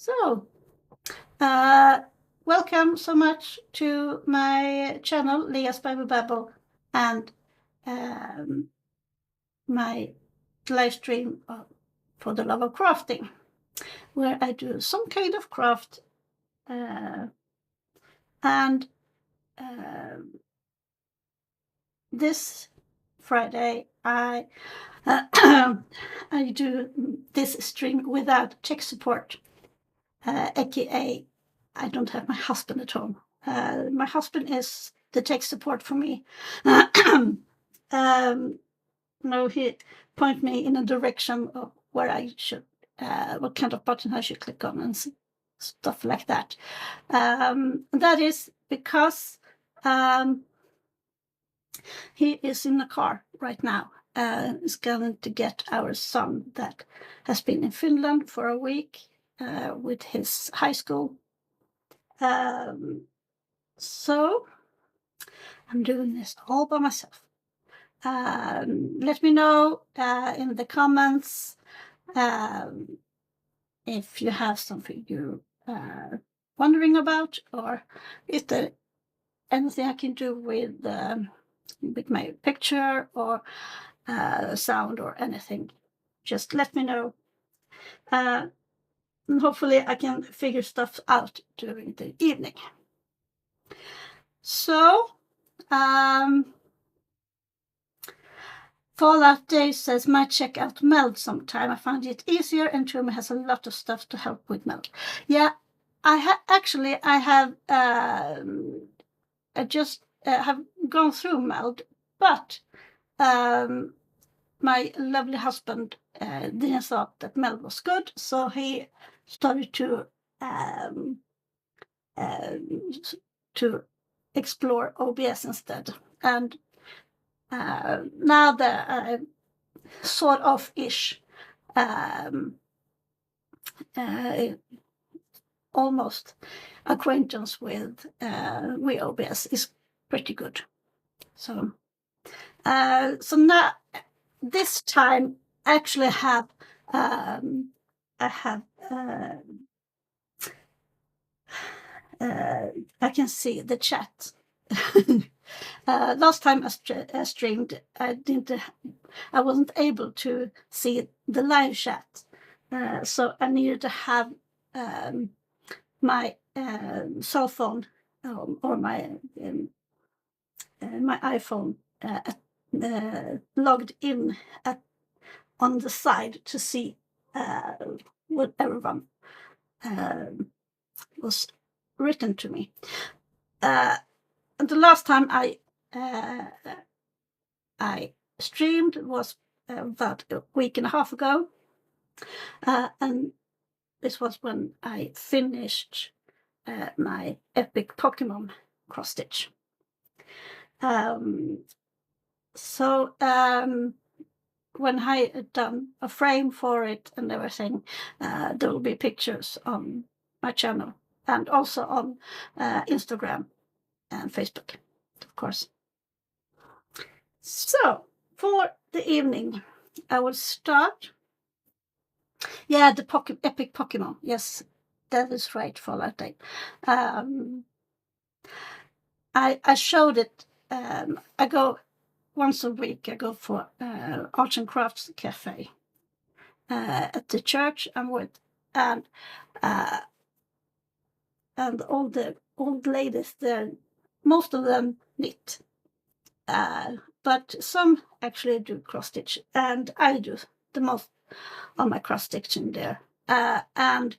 So, uh, welcome so much to my channel, Leah's Bible Babble, and my live stream for the love of crafting, where I do some kind of craft. And this Friday, I I do this stream without tech support, aka I don't have my husband at home. My husband is the tech support for me. No, he point me in a direction of where I should, what kind of button I should click on and stuff like that. That is because he is in the car right now. Is going to get our son that has been in Finland for a week with his high school. So I'm doing this all by myself. Let me know in the comments if you have something you're wondering about, or is there anything I can do with my picture or sound or anything. Just let me know. And hopefully I can figure stuff out during the evening. So, Fallout Day says, might check out Meld sometime. I found it easier, and Tumi has a lot of stuff to help with Meld. Yeah, I just have gone through Meld, but my lovely husband didn't thought that Meld was good, so he started to explore OBS instead. And now that I'm sort of ish almost acquaintance with OBS is pretty good. So now this time actually I can see the chat. Last time I streamed, I wasn't able to see the live chat, so I needed to have my cell phone or my iPhone logged in on the side to see what everyone was written to me. And the last time I streamed was about a week and a half ago, and this was when I finished my epic Pokemon cross stitch. So when I had done a frame for it and everything, there will be pictures on my channel and also on Instagram and Facebook, of course. So for the evening, I will start. Yeah, the epic Pokemon. Yes, that is right, Fallout Day. I showed it. I go once a week. I go for Arts and Crafts Cafe at the church I'm with, and all the old ladies there, most of them knit, but some actually do cross stitch, and I do the most of my cross stitching there. And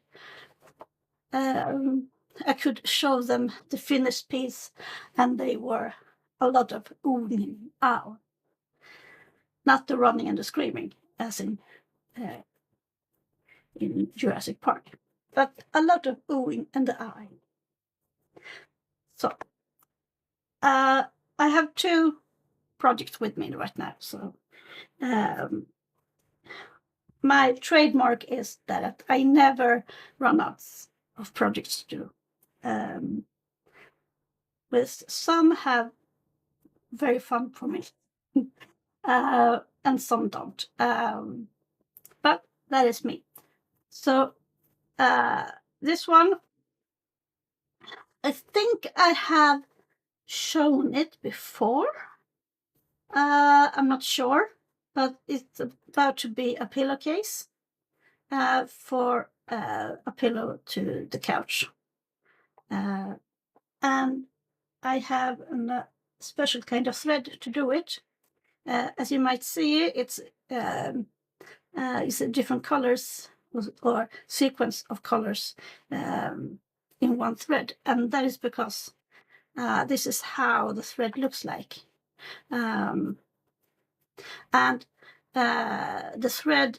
I could show them the finished piece, and they were a lot of oohing and ow. Not the running and the screaming, as in Jurassic Park, but a lot of oohing and the eyeing. So I have two projects with me right now. So my trademark is that I never run out of projects to do. With some have very fun for me, and some don't. But that is me. So this one, I think I have shown it before. I'm not sure, but it's about to be a pillowcase for a pillow to the couch. And I have a special kind of thread to do it. As you might see, it's different colors or sequence of colors in one thread, and that is because this is how the thread looks like. And the thread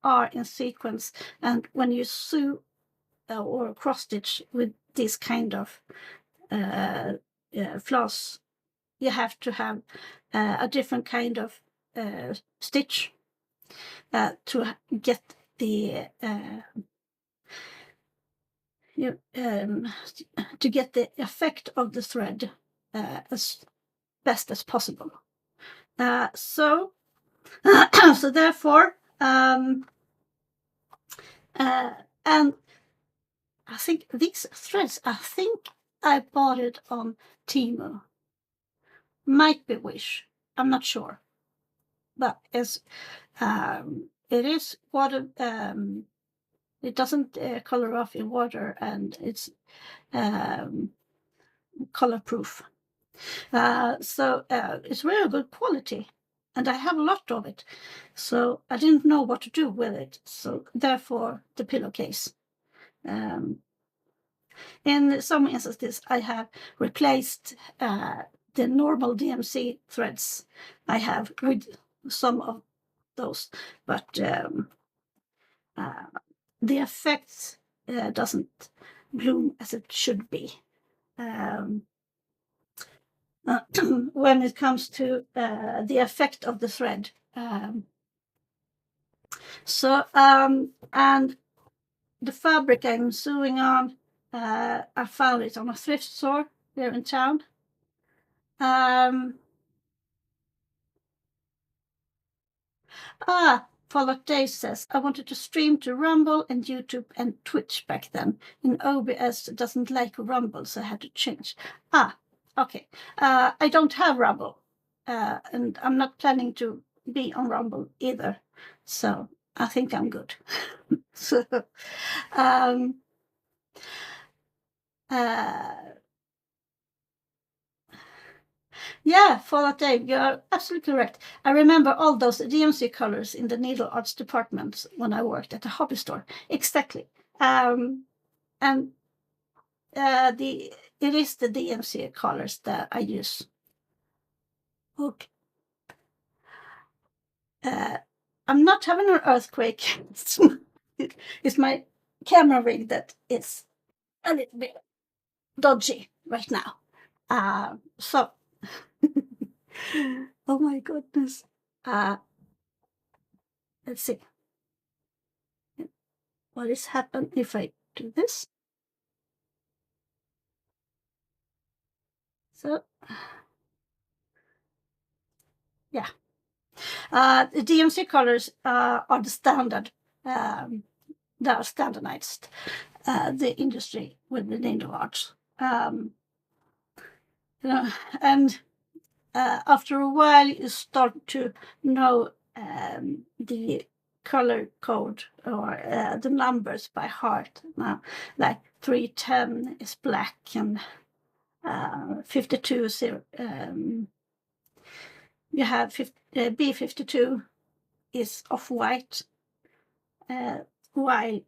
are in sequence, and when you sew or cross stitch with this kind of floss, you have to have a different kind of stitch to get the to get the effect of the thread as best as possible. So so therefore, and I think these threads, I think I bought it on Temu. Might be Wish, I'm not sure, but it is water. It doesn't color off in water, and it's color proof. So it's really good quality, and I have a lot of it. So I didn't know what to do with it. So therefore, the pillowcase. In some instances, I have replaced the normal DMC threads I have with some of those, but the effect doesn't bloom as it should be. When it comes to the effect of the thread. And the fabric I'm sewing on, I found it on a thrift store here in town. Fallout Dave says, I wanted to stream to Rumble and YouTube and Twitch back then. And OBS doesn't like Rumble, so I had to change. Okay. I don't have Rumble, and I'm not planning to be on Rumble either. So I think I'm good. So, yeah, Fallout Dave, you're absolutely correct. I remember all those DMC colors in the needle arts department when I worked at a hobby store. Exactly. And it is the DMC colors that I use. Okay. I'm not having an earthquake. It's my camera rig that is a little bit dodgy right now. So, oh my goodness. Let's see. What is happening if I do this? So, yeah. The DMC colors are the standard. They are standardized. The industry with the needle arts. And after a while, you start to know the color code or the numbers by heart. Now, like 310 is black and 52 is you have B52 is off-white, while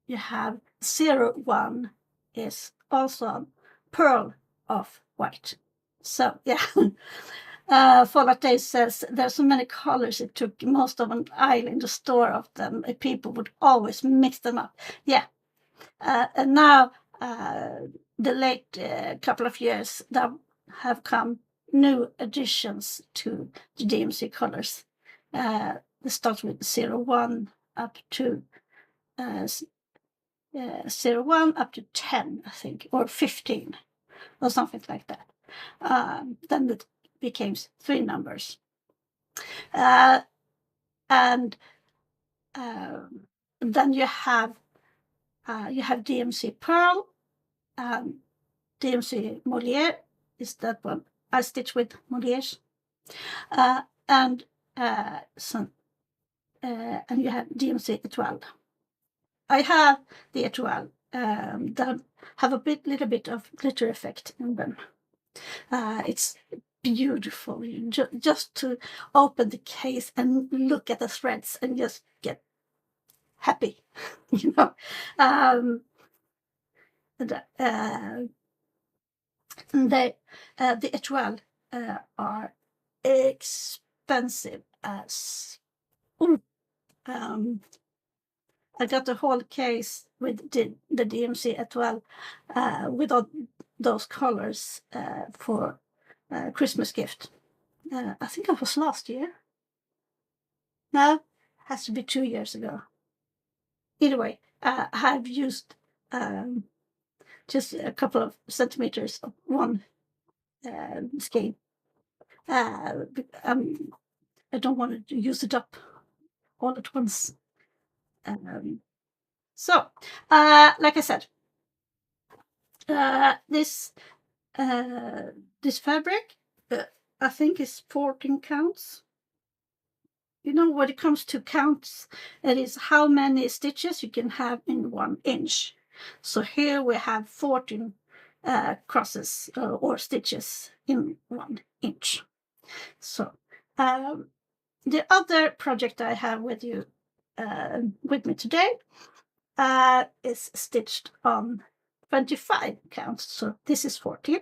you have 01 is also pearl off-white. So yeah. Fallout Day says there's so many colors it took most of an aisle in the store of them. People would always mix them up. Yeah. And now the late couple of years there have come new additions to the DMC colors. They start with 01 up to 01 up to 10, I think, or 15, or something like that. Then it became 3 numbers. And then you have You have DMC Pearl, DMC Moliere is that one. I stitch with Moliere's, and and you have DMC Etoile. I have the Etoile that have a little bit of glitter effect in them. It's beautiful. Just to open the case and look at the threads and just get happy, you know. The Etoile are expensive as. I got a whole case with the DMC Etoile with all those colors for Christmas gift. I think it was last year. No, has to be 2 years ago. Either way, I've used just a couple of centimeters of one skein. I don't want to use it up all at once. So, like I said, this fabric, I think is 14 counts. You know, when it comes to counts, it is how many stitches you can have in 1 inch. So here we have 14 crosses or stitches in 1 inch. So the other project I have with me today is stitched on 25 counts. So this is 14.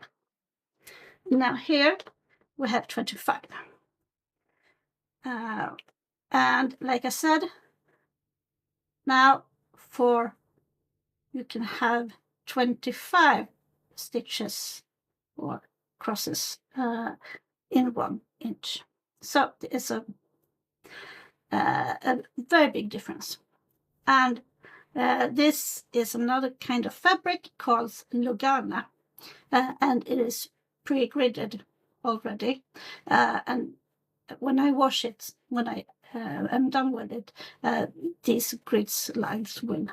Now here we have 25. And like I said, now you can have 25 stitches or crosses in 1 inch. So it's a very big difference. And this is another kind of fabric called Lugana, and it is pre-gridded already. And when I wash it, when I am done with it, these grids lines will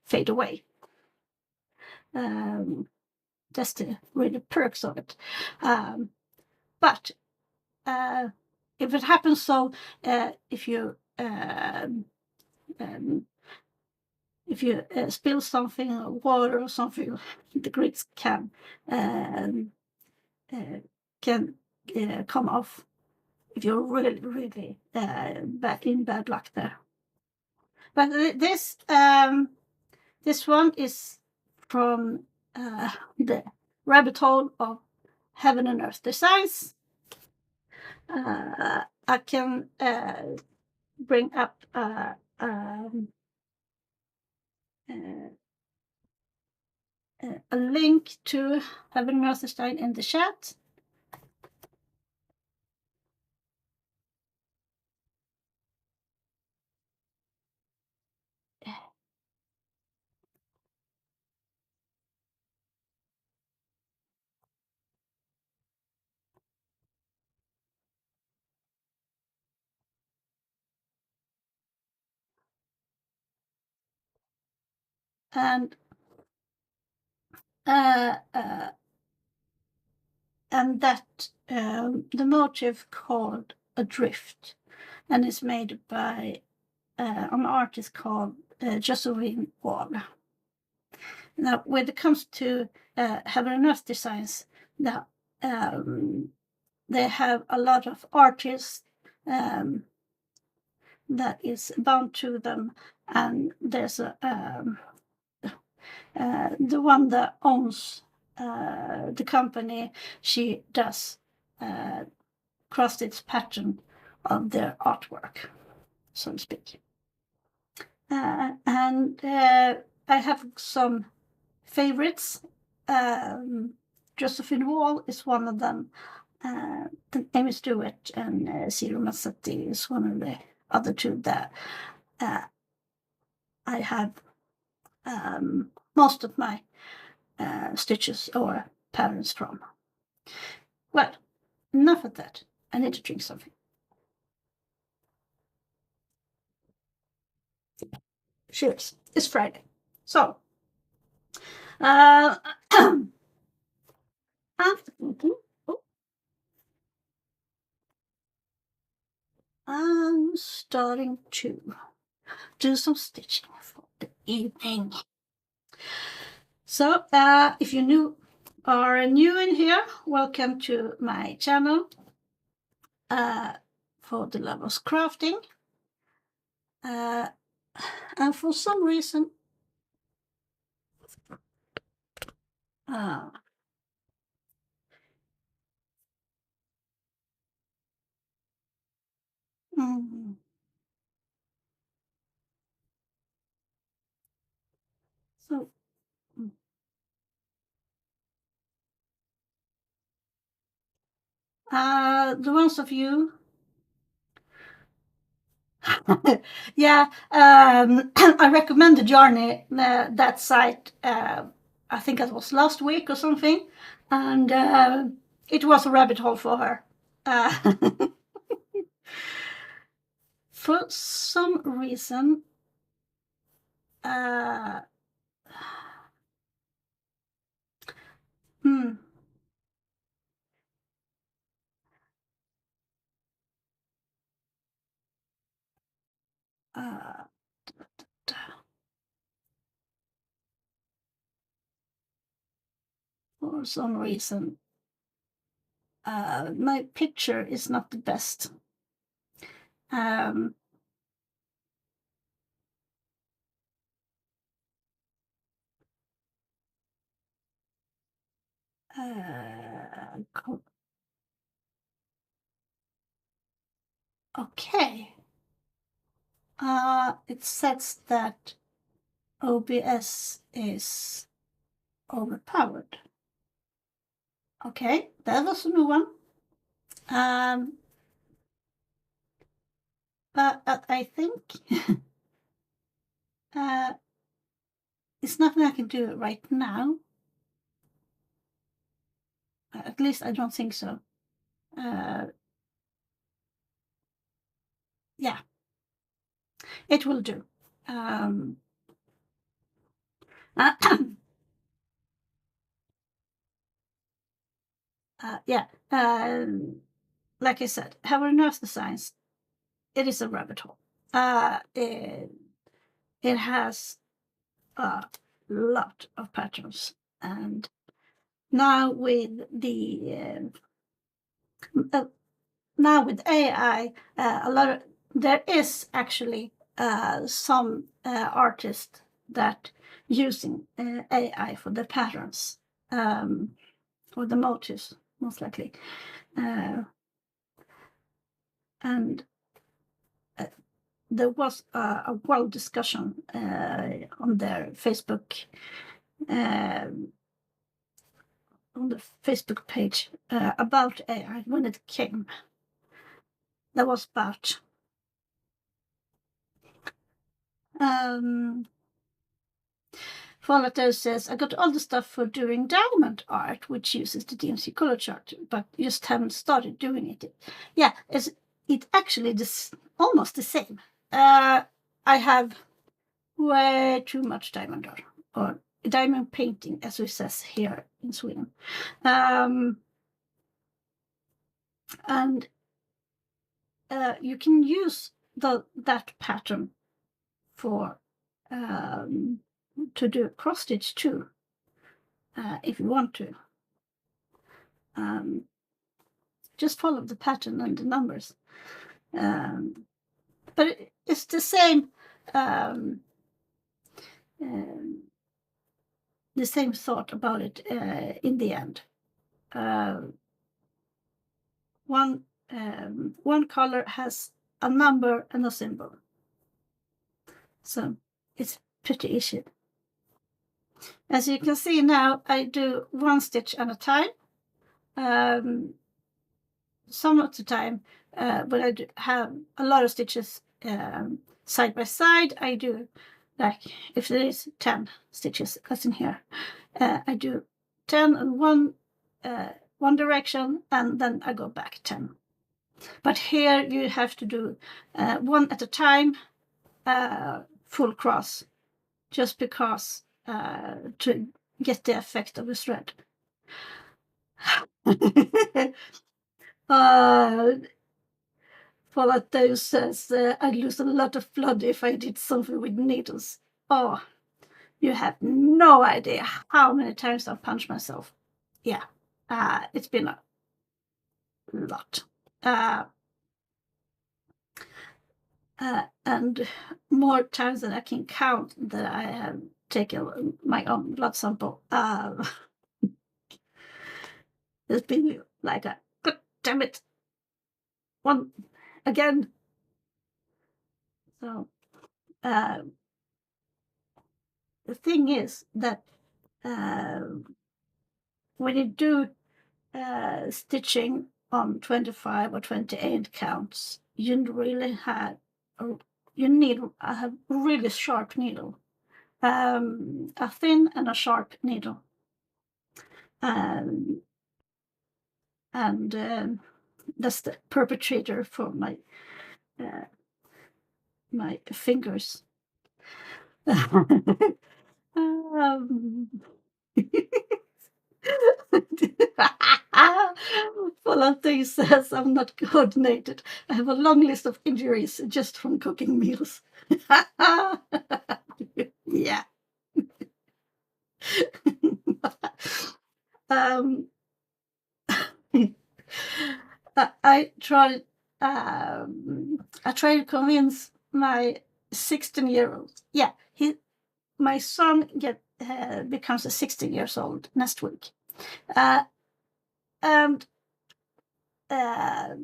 fade away. That's the really perks of it. But if it happens so, if you spill something or water or something, the grids can come off if you're really in bad luck there. But this one is from the rabbit hole of Heaven and Earth Designs. I can bring up a link to Heaven and Earth Design in the chat. And that the motif called Adrift, and is made by an artist called Josephine Wall. Now, when it comes to Heaven and Earth Designs, now they have a lot of artists that is bound to them, and there's the one that owns the company. She does cross-stitch pattern of their artwork, so to speak. And I have some favorites. Josephine Wall is one of them. Amy Stewart and Ciro Massetti is one of the other two that I have most of my stitches or patterns from. Well, enough of that. I need to drink something. Cheers. It's Friday. So, I'm starting to do some stitching for the evening. So, if you are new in here, welcome to my channel for the lovers crafting. And for some reason, mm, so the ones of you, yeah, I recommend the journey, that site. I think it was last week or something, and it was a rabbit hole for her. For some reason, hmm, for some reason, my picture is not the best. Okay. It says that OBS is overpowered. Okay, that was a new one. But I think it's nothing I can do right now. At least I don't think so. Yeah, it will do. Yeah, like I said, Heaven and Earth Designs, it is a rabbit hole. It has a lot of patterns, and now with the now with AI, there is actually some artists that using AI for the patterns, or the motifs, most likely, and there was a world discussion on their Facebook. On the Facebook page about AI when it came. That was about Falato says, I got all the stuff for doing diamond art, which uses the DMC color chart, but just haven't started doing it. Yeah, it's actually almost the same. I have way too much diamond art, or diamond painting, as we says here in Sweden. And you can use that pattern for to do cross stitch too, if you want to. Just follow the pattern and the numbers. But it's the same. The same thought about it in the end. One color has a number and a symbol, so it's pretty easy. As you can see now, I do one stitch at a time. Some of the time, when I have a lot of stitches side by side, I do, like, if there is 10 stitches, as in here, I do 10 in one direction, and then I go back 10. But here you have to do one at a time, full cross, just because to get the effect of the thread. Paula Dose says, I'd lose a lot of blood if I did something with needles. Oh, you have no idea how many times I've punched myself. Yeah, it's been a lot. And more times than I can count that I have taken my own blood sample. It's been like a, God damn it, one again. So the thing is that when you do stitching on 25 or 28 counts, you really have you need a really sharp needle, a thin and a sharp needle, and that's the perpetrator for my my fingers. Volante says I'm not coordinated. I have a long list of injuries just from cooking meals. Yeah. um, I tried. I tried to convince my 16-year-old. Yeah, my son becomes a 16 years old next week, and I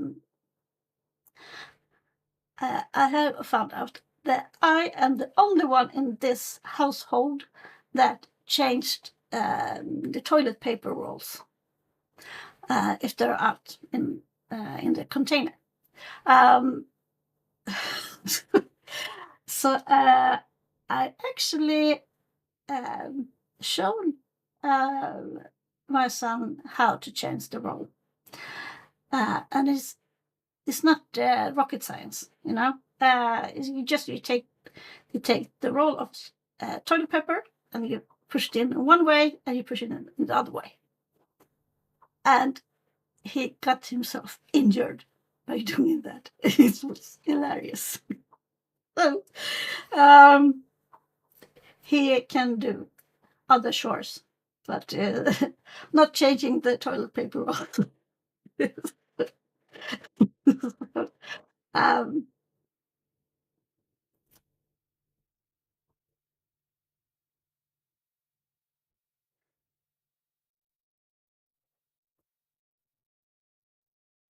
have found out that I am the only one in this household that changed the toilet paper rolls if they're out in the container. So I actually shown my son how to change the roll, and it's not rocket science, you know. You take the roll of toilet paper and you push it in one way and you push it in the other way, and he got himself injured by doing that. It was hilarious. So, he can do other chores, but not changing the toilet paper roll. um,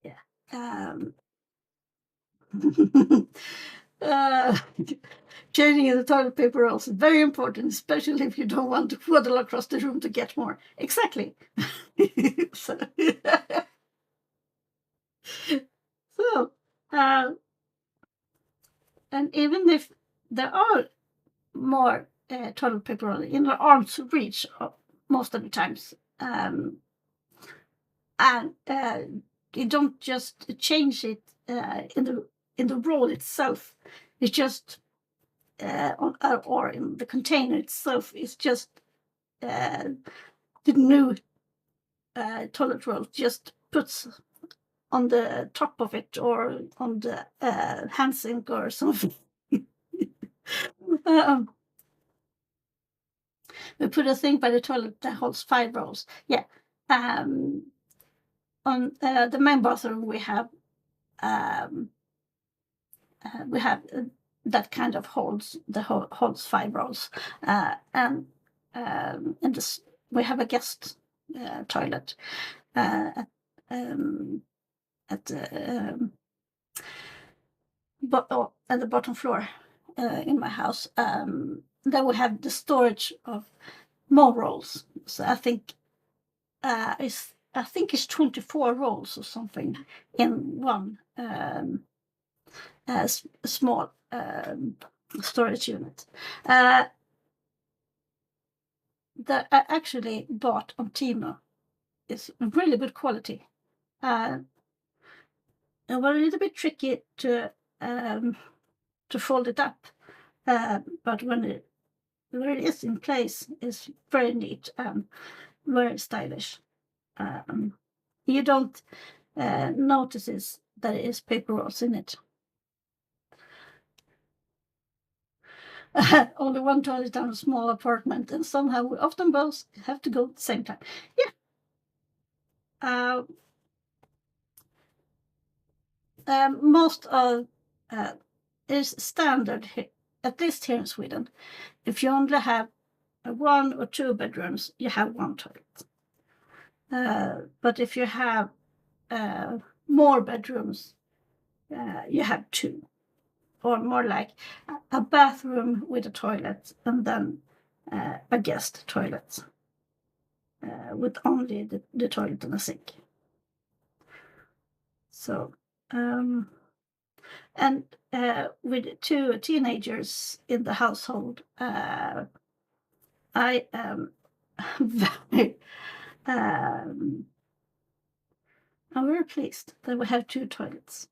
yeah. uh, Changing the toilet paper rolls is very important, especially if you don't want to waddle across the room to get more. Exactly. So, so and even if there are more toilet paper roll in the arm's reach most of the times, and you don't just change it in the roll itself. It's just or in the container itself. It's just the new toilet roll just puts on the top of it or on the hand sink or something. We put a thing by the toilet that holds 5 rolls. Yeah. On the main bathroom, we have that kind of holds 5 rolls, and we have a guest toilet at the bottom floor in my house. Then we have the storage of more rolls. So I think it's 24 rolls or something in one small storage unit. That I actually bought on Temu. It's really good quality. And was a little bit tricky to fold it up, but when where it is in place is very neat and very stylish. You don't notice that it is paper rolls in it. Only one toilet down a small apartment, and somehow we often both have to go at the same time. Yeah. Most of is standard here, at least here in Sweden. If you only have 1 or 2 bedrooms, you have 1 toilet. But if you have more bedrooms, you have 2, or more like a bathroom with a toilet and then a guest toilet with only the toilet and a sink. So, and with 2 teenagers in the household, I am very, I'm very pleased that we have 2 toilets.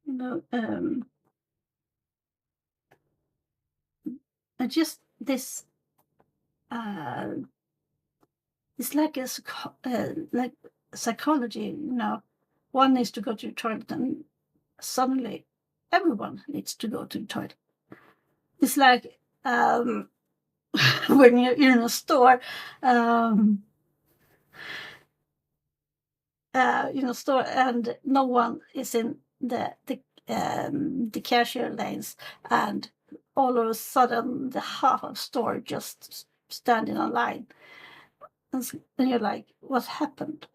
You know, and just this, it's like like psychology. You know, one needs to go to the toilet, and suddenly everyone needs to go to the toilet. It's like when you're in a store, store, and no one is in the cashier lanes, and all of a sudden the half of store just standing in line, and you're like, what happened?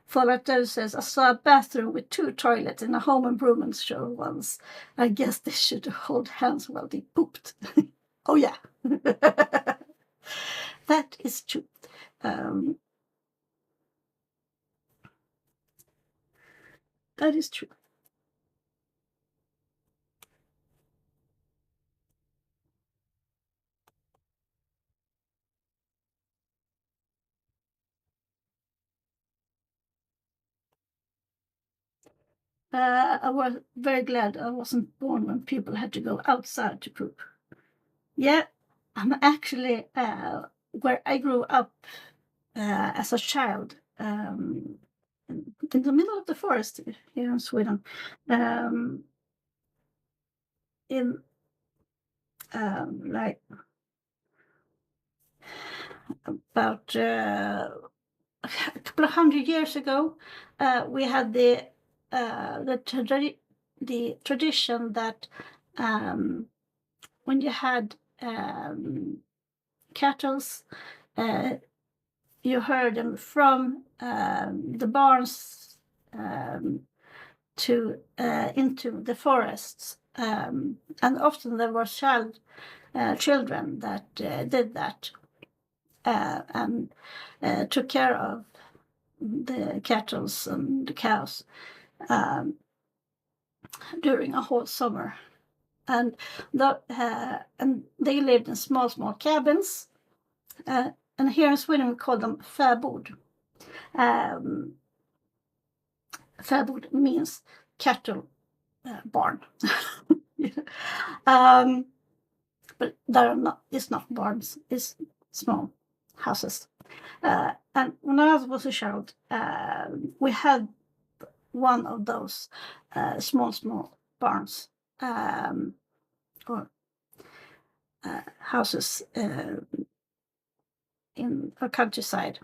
Follow says, I saw a bathroom with 2 toilets in a home improvement show once. I guess they should hold hands while they pooped. Oh yeah. That is true. That is true. I was very glad I wasn't born when people had to go outside to poop. Yeah, I'm actually where I grew up as a child, in the middle of the forest here in Sweden. In like about a couple of 100 years ago, we had the tradition that when you had cattle, you heard them from the barns to into the forests, and often there were children that did that and took care of the cattle and the cows during a whole summer, and they lived in small cabins, and here in Sweden we call them fäbod. Fäbod means cattle barn. But it's not barns, it's small houses. And when I was a child, we had one of those small barns or houses in a countryside.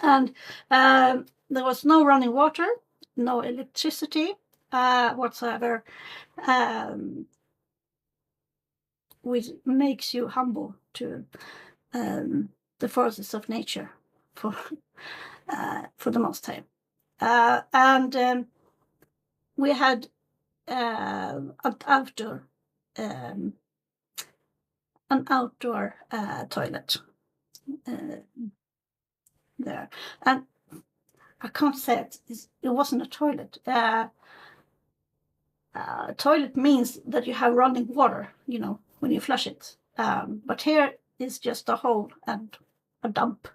And there was no running water, no electricity whatsoever, which makes you humble to the forces of nature for the most time. And we had an outdoor toilet there, and I can't say it wasn't a toilet. Toilet means that you have running water, when you flush it. But here is just a hole and a dump.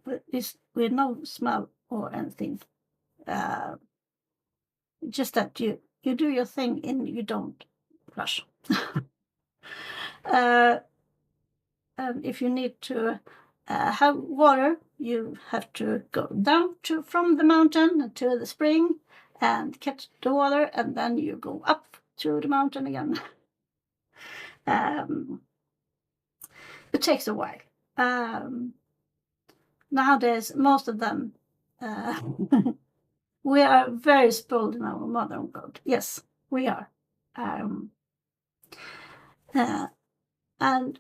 With no smell or anything. just that you do your thing and you don't rush. uh, and if you need to have water, you have to go down from the mountain to the spring and catch the water, and then you go up to the mountain again. um, it takes a while. Nowadays, most of them, we are very spoiled in our modern world. Yes, we are. Um, uh, and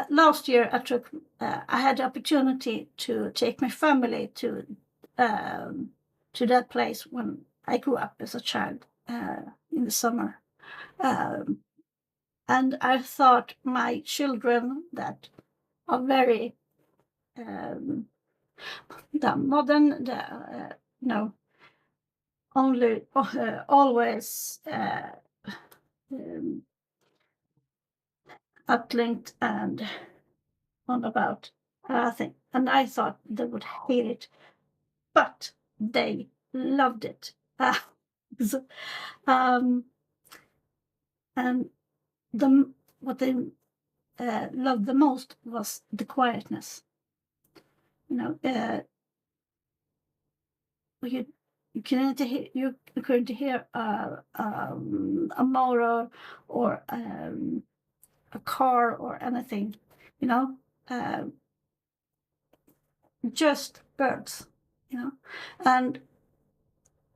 last year, I had the opportunity to take my family to that place when I grew up as a child in the summer. Um, and I thought my children that are very the modern, no, only always uplinked and on about thing. And I thought they would hate it, but they loved it. So, and what they loved the most was the quietness. You know, you you're going to hear a motor or a car or anything, you know, uh, just birds, you know, and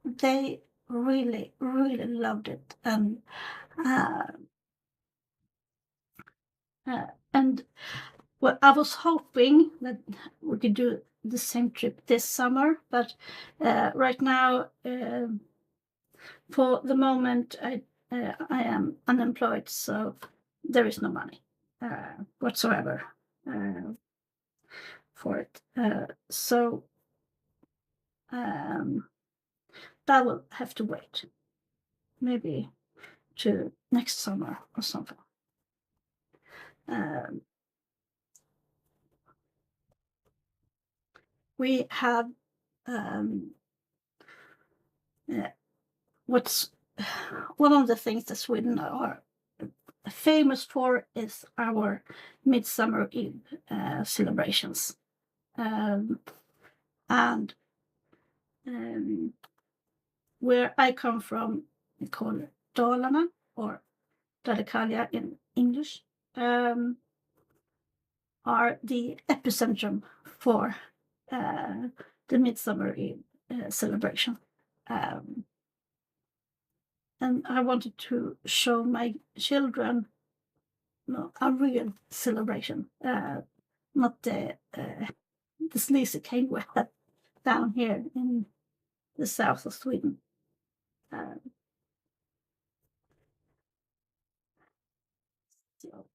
they really, really loved it. Uh, and well, I was hoping that we could do the same trip this summer, but right now, for the moment, I am unemployed, so there is no money whatsoever for it. So that will have to wait, maybe to next summer or something. Um, we have what's one of the things that Sweden are famous for is our Midsummer Eve celebrations. And where I come from, we call it Dalarna or Dalecarlia in English, are the epicentrum for the Midsummer Eve celebration. And I wanted to show my children a real celebration, not the sleazy kind we have down here in the south of Sweden. So,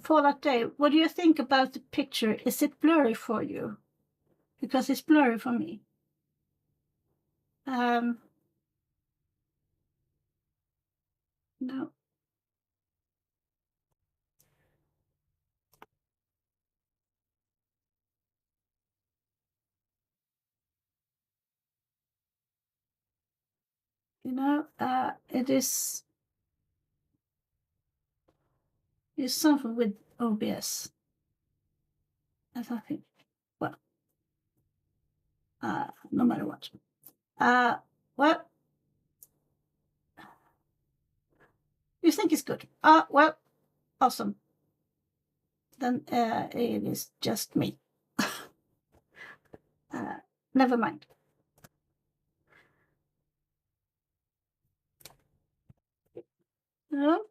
for that day, what do you think about the picture? Is it blurry for you? Because it's blurry for me. No. You know, it is something with OBS. As I think. Well, no matter what. Well, you think it's good. Well, awesome. Then it is just me. Never mind. No?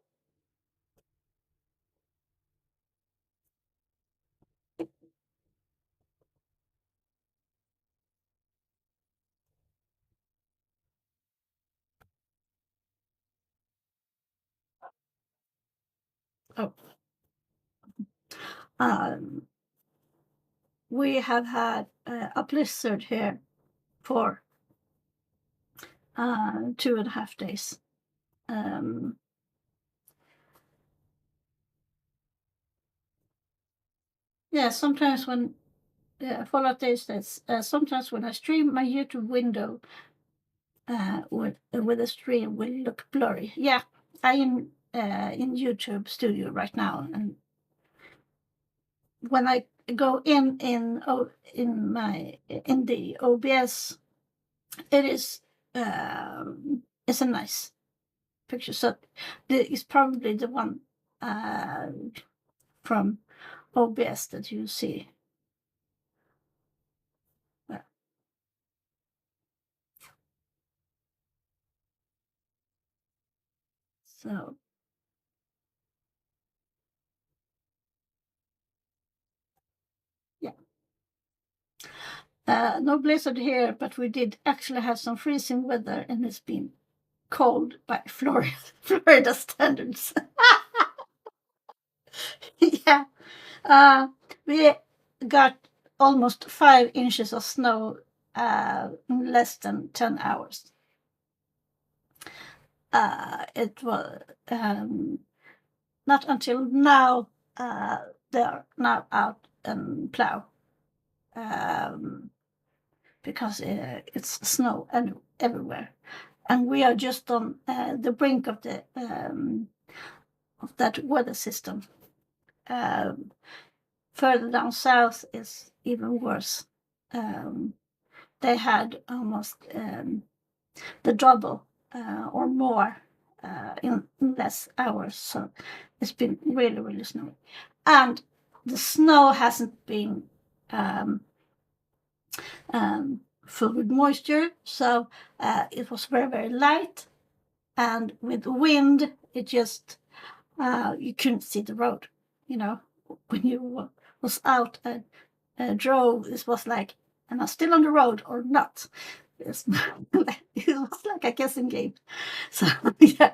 Oh. We have had a blizzard here for 2.5 days. Yeah, sometimes when Fallout is that sometimes when I stream, my YouTube window with the stream will look blurry. Yeah, I am in YouTube Studio right now, and when I go in the OBS, it is it's a nice picture. So it's probably the one from OBS that you see. So yeah, no blizzard here, but we did actually have some freezing weather, and it's been cold by Florida standards. Yeah, we got almost 5 inches of snow in less than 10 hours. It was not until now they are now out and plow because it's snow and everywhere, and we are just on the brink of that weather system. Further down south is even worse. They had almost the double or more in less hours. So it's been really, really snowy. And the snow hasn't been full with moisture. So it was very, very light. And with wind, it just, you couldn't see the road. You know, when you was out and drove, it was like, am I still on the road or not? It was like a guessing game. So yeah.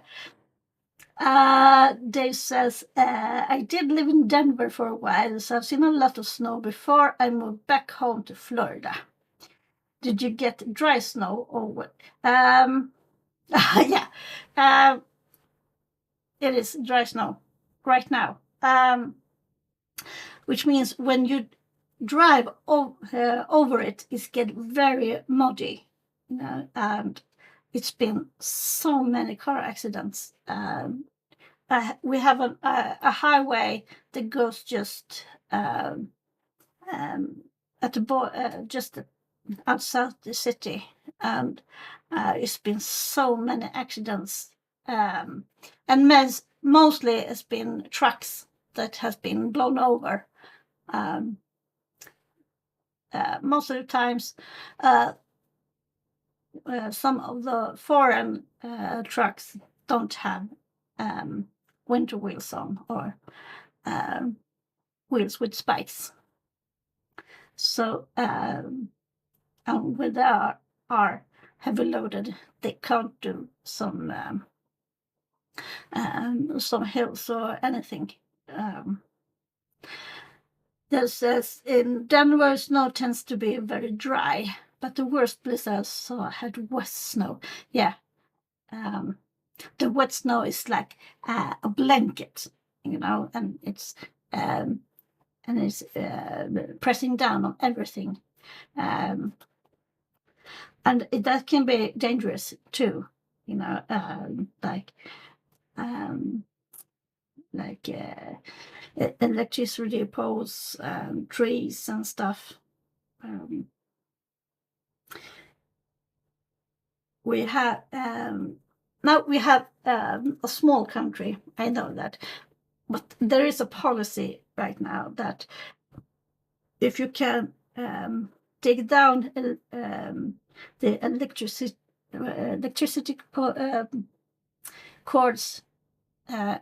Dave says, I did live in Denver for a while, so I've seen a lot of snow before I moved back home to Florida. Did you get dry snow or what? Yeah, it is dry snow right now, which means when you drive over it, it's get very muddy, you know, and it's been so many car accidents. We have a highway that goes just at the just outside the city, and it's been so many accidents, and mostly it's been trucks that have been blown over. Most of the times, some of the foreign trucks don't have winter wheels on or wheels with spikes. So when they are heavy loaded, they can't do some hills or anything. There's in Denver, snow tends to be very dry, but the worst blizzard I saw had wet snow. Yeah, the wet snow is like a blanket, you know, and it's pressing down on everything, and that can be dangerous too, you know, like electricity poles, trees, and stuff. We have now we have a small country. I know that, but there is a policy right now that if you can dig down the electricity cords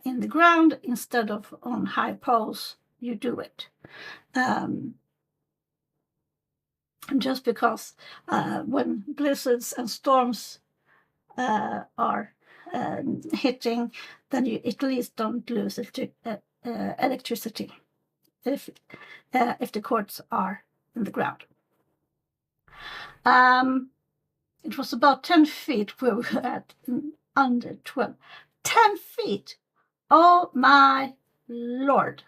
in the ground instead of on high poles, you do it. Just because when blizzards and storms are hitting, then you at least don't lose electricity if the cords are in the ground. It was about 10 feet we were at, under 12. 10 feet! Oh my Lord!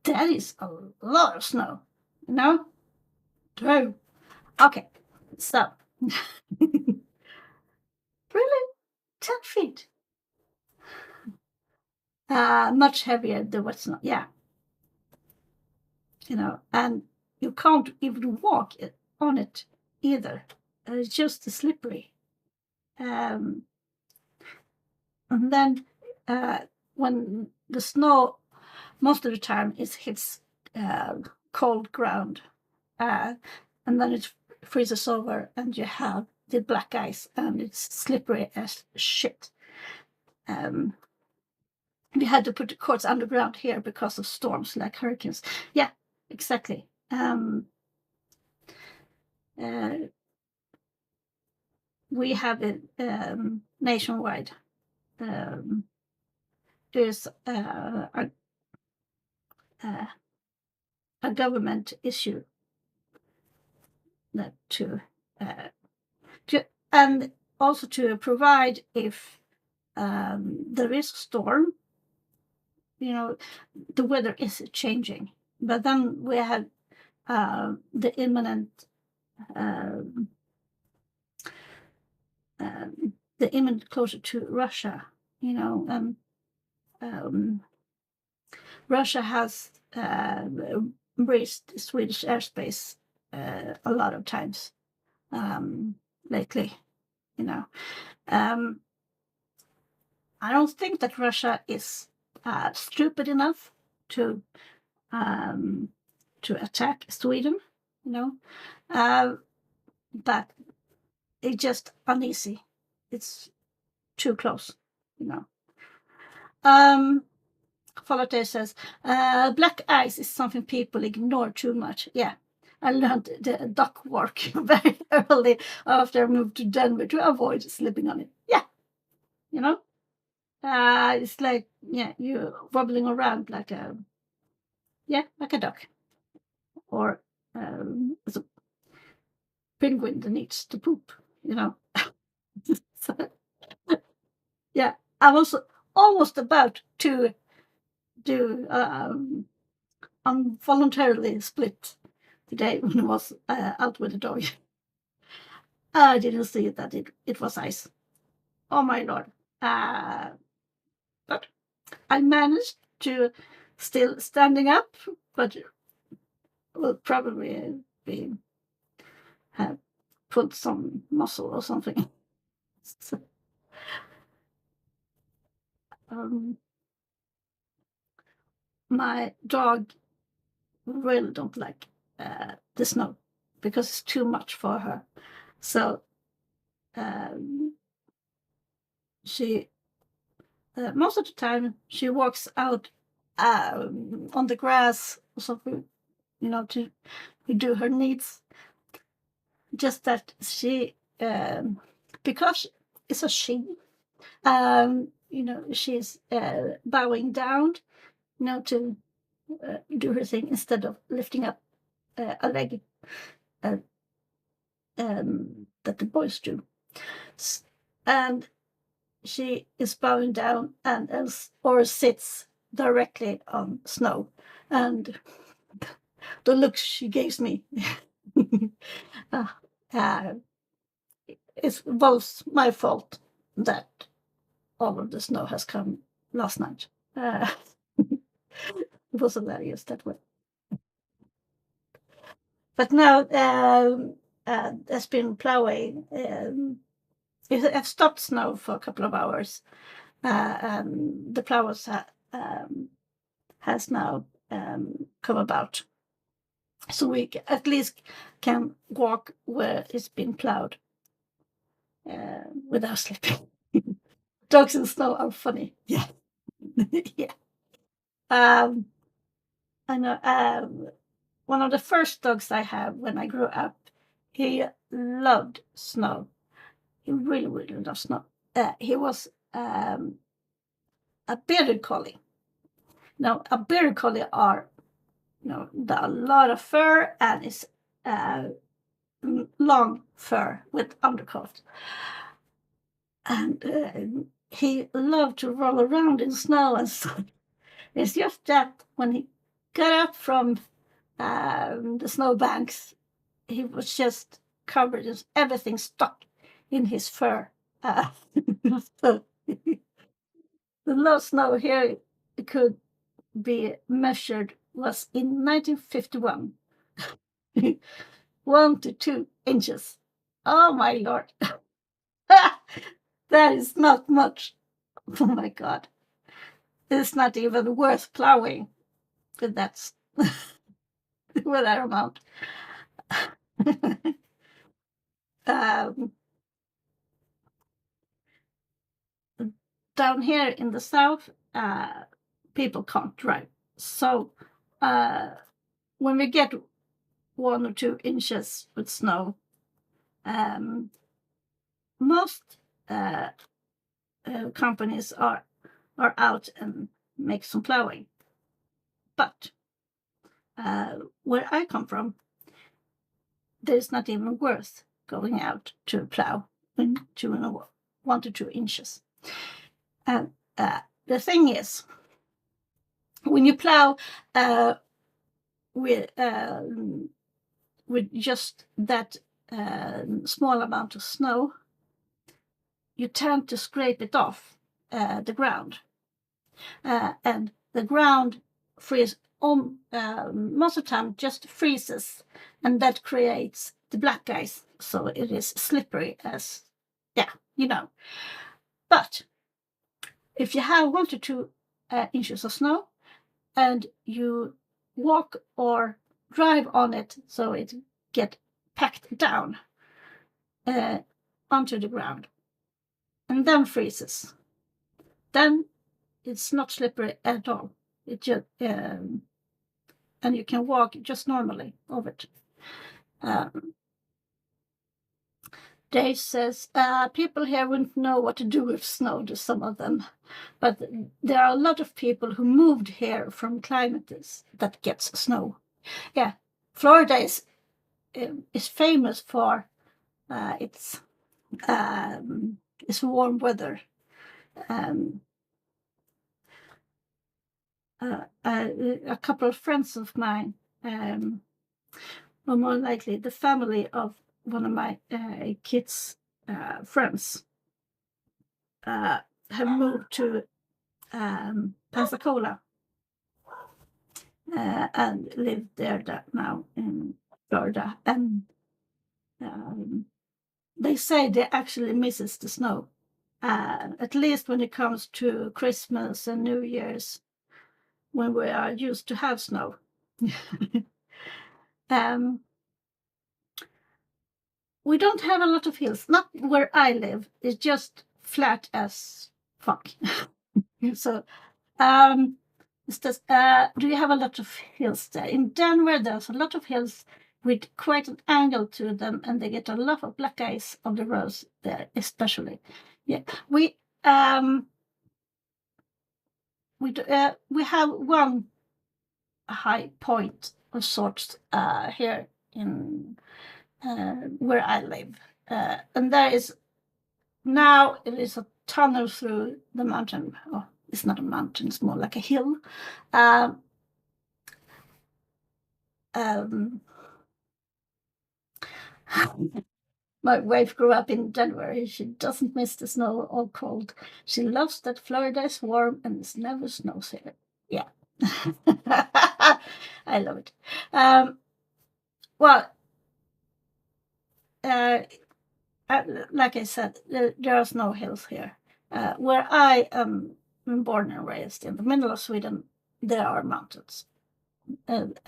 That is a lot of snow, you know? True. Okay, so really 10 feet. Much heavier than what's not, yeah, you know, and you can't even walk on it either. It's just slippery. Um, and then when the snow, most of the time, it hits cold ground, and then it freezes over, and you have the black ice, and it's slippery as shit. We had to put the courts underground here because of storms like hurricanes. Yeah, exactly. We have it nationwide. There's a government issue that to and also to provide if there is a storm, you know, the weather is changing, but then we have the imminent closure to Russia, you know, Russia has breached Swedish airspace a lot of times lately, you know. I don't think that Russia is stupid enough to attack Sweden, you know, but it's just uneasy. It's too close, you know. Folate says, black ice is something people ignore too much. Yeah, I learned the duck work very early after I moved to Denver to avoid slipping on it. Yeah, you know, it's like, yeah, you wobbling around like a duck, or it's a penguin that needs to poop, you know. So, yeah, I was almost about to do involuntarily split today when I was out with the dog. I didn't see that it was ice. Oh my lord. But I managed to still standing up, but will probably be have put some muscle or something. So, my dog really don't like the snow because it's too much for her. So she most of the time she walks out on the grass or something, you know, to do her needs. Just that she, because it's a she, you know, she's bowing down, you know, to do her thing instead of lifting up a leg that the boys do. And she is bowing down and or sits directly on snow, and the look she gives me it's both my fault that all of the snow has come last night. It was hilarious that way. But now there's been plowing. It has stopped snow for a couple of hours. The plows has now come about. So we at least can walk where it's been plowed without slipping. Dogs in snow are funny. Yeah. Yeah. I know one of the first dogs I had when I grew up, he loved snow. He really, really loved snow. He was a bearded collie. Now, a bearded collie are, you know, a lot of fur, and it's long fur with undercoat. And he loved to roll around in snow and so. It's just that when he got up from the snowbanks, he was just covered, everything stuck in his fur. So the lowest snow here could be measured was in 1951. 1 to 2 inches. Oh my lord. That is not much. Oh my god. It's not even worth plowing with that, with that amount. um, Down here in the south, people can't drive. So when we get 1 or 2 inches with snow, most companies are out and make some plowing. But where I come from, there's not even worth going out to plow in 1 to 2 inches. And the thing is, when you plow with just that small amount of snow, you tend to scrape it off the ground, and the ground freezes. Most of the time, just freezes, and that creates the black ice. So it is slippery as, yeah, you know. But if you have 1 to 2 inches of snow, and you walk or drive on it, so it get packed down onto the ground, and then freezes, then it's not slippery at all. It just and you can walk just normally over it. Dave says people here wouldn't know what to do with snow, to some of them, but there are a lot of people who moved here from climates that gets snow. Yeah, Florida is famous for its warm weather. A couple of friends of mine, or more likely the family of one of my kids' friends, have moved to Pensacola and live there now in Florida. And they say they actually misses the snow, at least when it comes to Christmas and New Year's, when we are used to have snow. We don't have a lot of hills, not where I live. It's just flat as fuck. So it's just, do you have a lot of hills there? In Denver, there's a lot of hills with quite an angle to them, and they get a lot of black ice on the roads there, especially. Yeah, we have one high point of sorts here in where I live, and there is now it is a tunnel through the mountain. Oh, it's not a mountain; it's more like a hill. My wife grew up in Denver. She doesn't miss the snow or cold. She loves that Florida is warm and it never snows here. Yeah. I love it. Well, like I said, there are no hills here. Where I am born and raised, in the middle of Sweden, there are mountains. And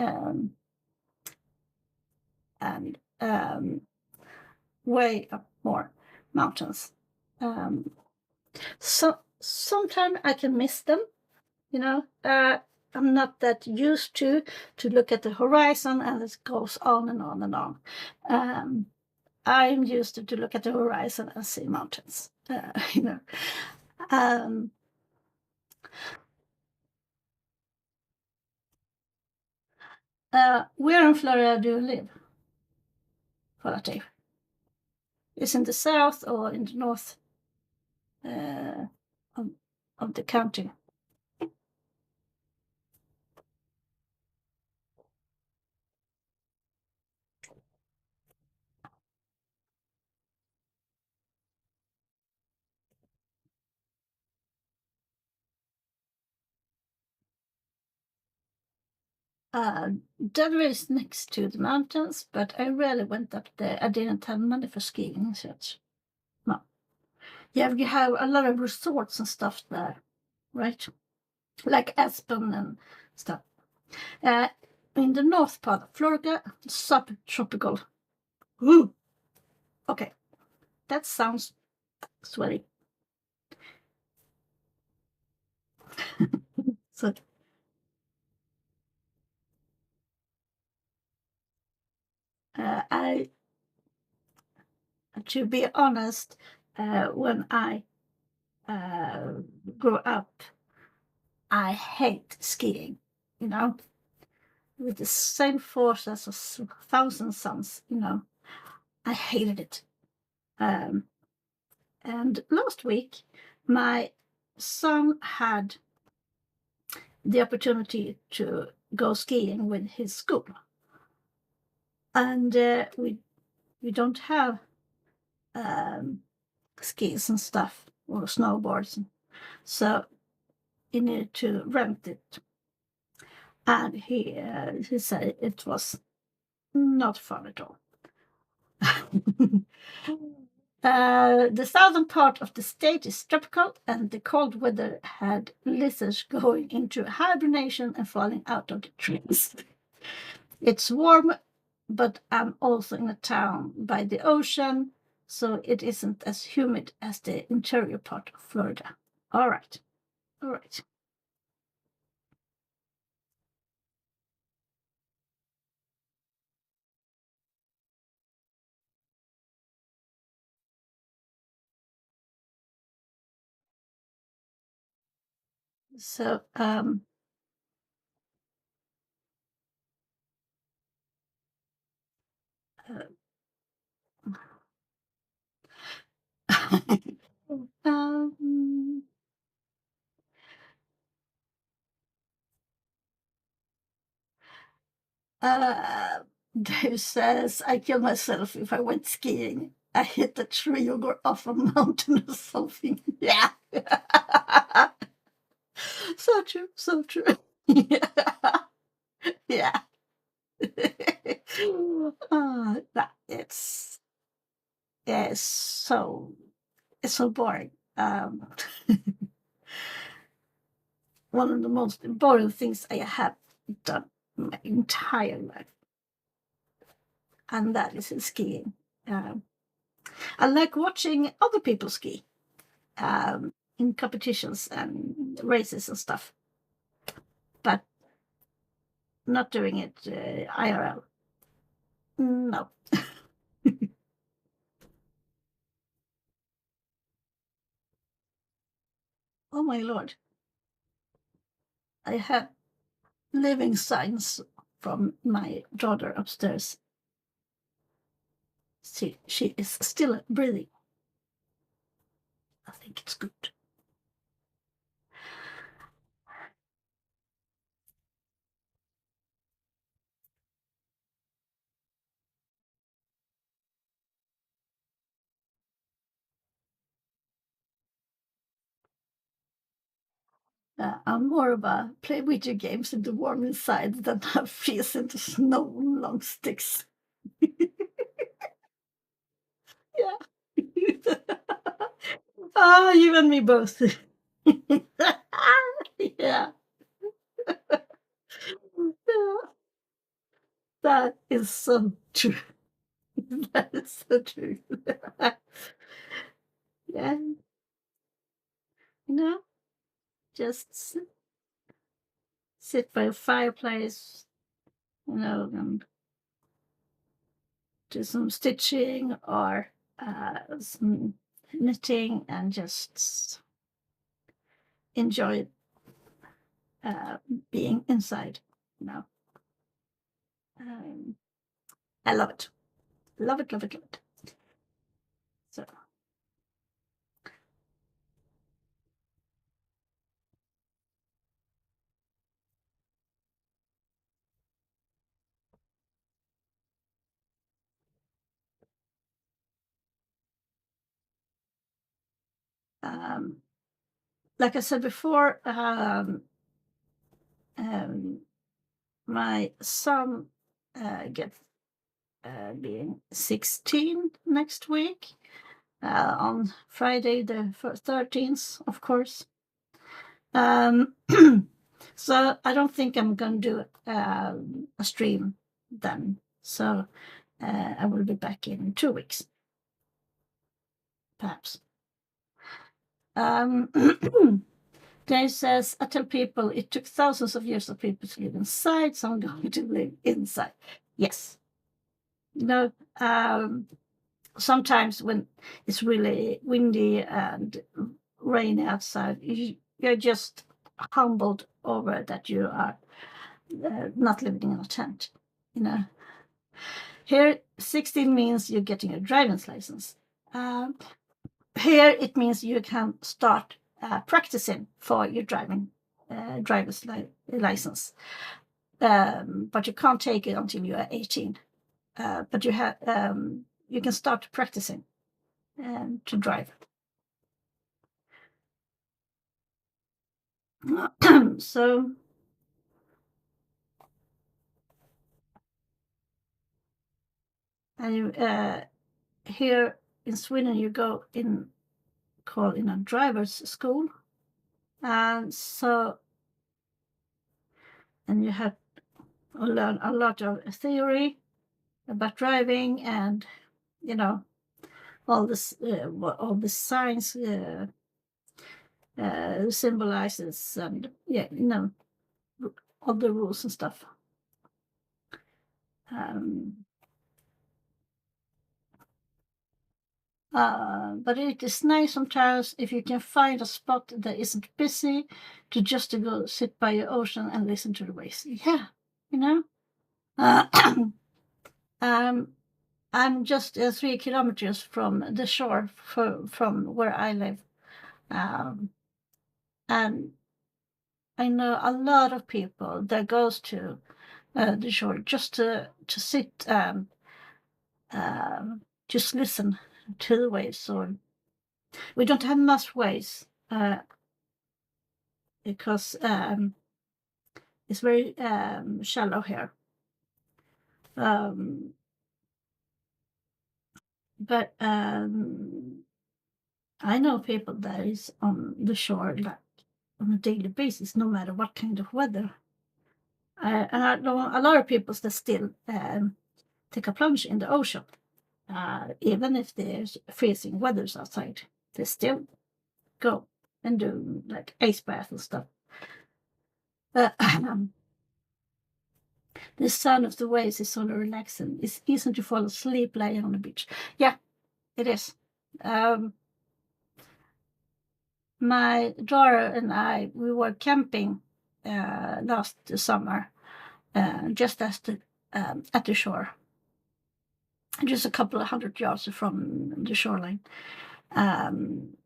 way up more mountains. So sometimes I can miss them, you know. I'm not that used to look at the horizon and it goes on and on and on. I'm used to look at the horizon and see mountains, you know. Where in Florida do you live, Relative? Is in the south or in the north of the county? Denver is next to the mountains, but I rarely went up there. I didn't have money for skiing and such. No. Yeah, you have a lot of resorts and stuff there, right? Like Aspen and stuff. In the north part of Florida, subtropical. Ooh. Okay, that sounds sweaty. So, I, to be honest, when I grew up, I hate skiing. You know, with the same force as a thousand suns. You know, I hated it. Um, and last week, my son had the opportunity to go skiing with his school, and we don't have skis and stuff or snowboards, so he needed to rent it. And he said it was not fun at all. The southern part of the state is tropical, and the cold weather had lizards going into hibernation and falling out of the trees. It's warm, but I'm also in a town by the ocean, so it isn't as humid as the interior part of Florida. All right. All right. So, um, uh, Dave says, I kill myself if I went skiing. I hit a tree or go off a mountain or something. Yeah. So true. So true. Yeah. Yeah. That it's it's so boring. One of the most boring things I have done my entire life, and that is skiing. Um, I like watching other people ski in competitions and races and stuff, but not doing it IRL. No. Oh my lord! I have living signs from my daughter upstairs. She is still breathing. I think it's good. I'm more of a play video games in the warm inside than have freeze in the snow on long sticks. Yeah. Ah, you and me both. Yeah. Yeah. That is so true. That is so true. Yeah. You know, just sit by a fireplace, you know, and do some stitching or some knitting and just enjoy uh, being inside. You know, um, I love it, love it, love it, love it. So, um, like I said before, um, my son gets being 16 next week, on Friday the 13th, of course. So I don't think I'm going to do a stream then. So I will be back in 2 weeks, perhaps. Dave says, I tell people it took thousands of years of people to live inside, so I'm going to live inside. Yes. Sometimes when it's really windy and rainy outside, you're just humbled over that you are not living in a tent. Here, 16 means you're getting a driver's license. Here, it means you can start practicing for your driver's license, but you can't take it until you are 18. But you can start practicing to drive. So and here in Sweden you go in a driver's school, and you have to learn a lot of theory about driving, and all the signs symbolizes, and all the rules and stuff. But it is nice sometimes if you can find a spot that isn't busy to go sit by the ocean and listen to the waves. Yeah, I'm just 3 kilometers from the shore from where I live. And I know a lot of people that goes to the shore just to sit, just listen to the waves. Or we don't have much waves because it's very shallow here. But I know people that is on the shore like on a daily basis, no matter what kind of weather. And I know a lot of people that still take a plunge in the ocean, even if there's freezing weathers outside. They still go and do like ice bath and stuff. The sound of the waves is so relaxing. It's easy to fall asleep lying on the beach. Yeah, it is. My daughter and I, we were camping last summer, just at the shore, just a couple of 100 yards from the shoreline, and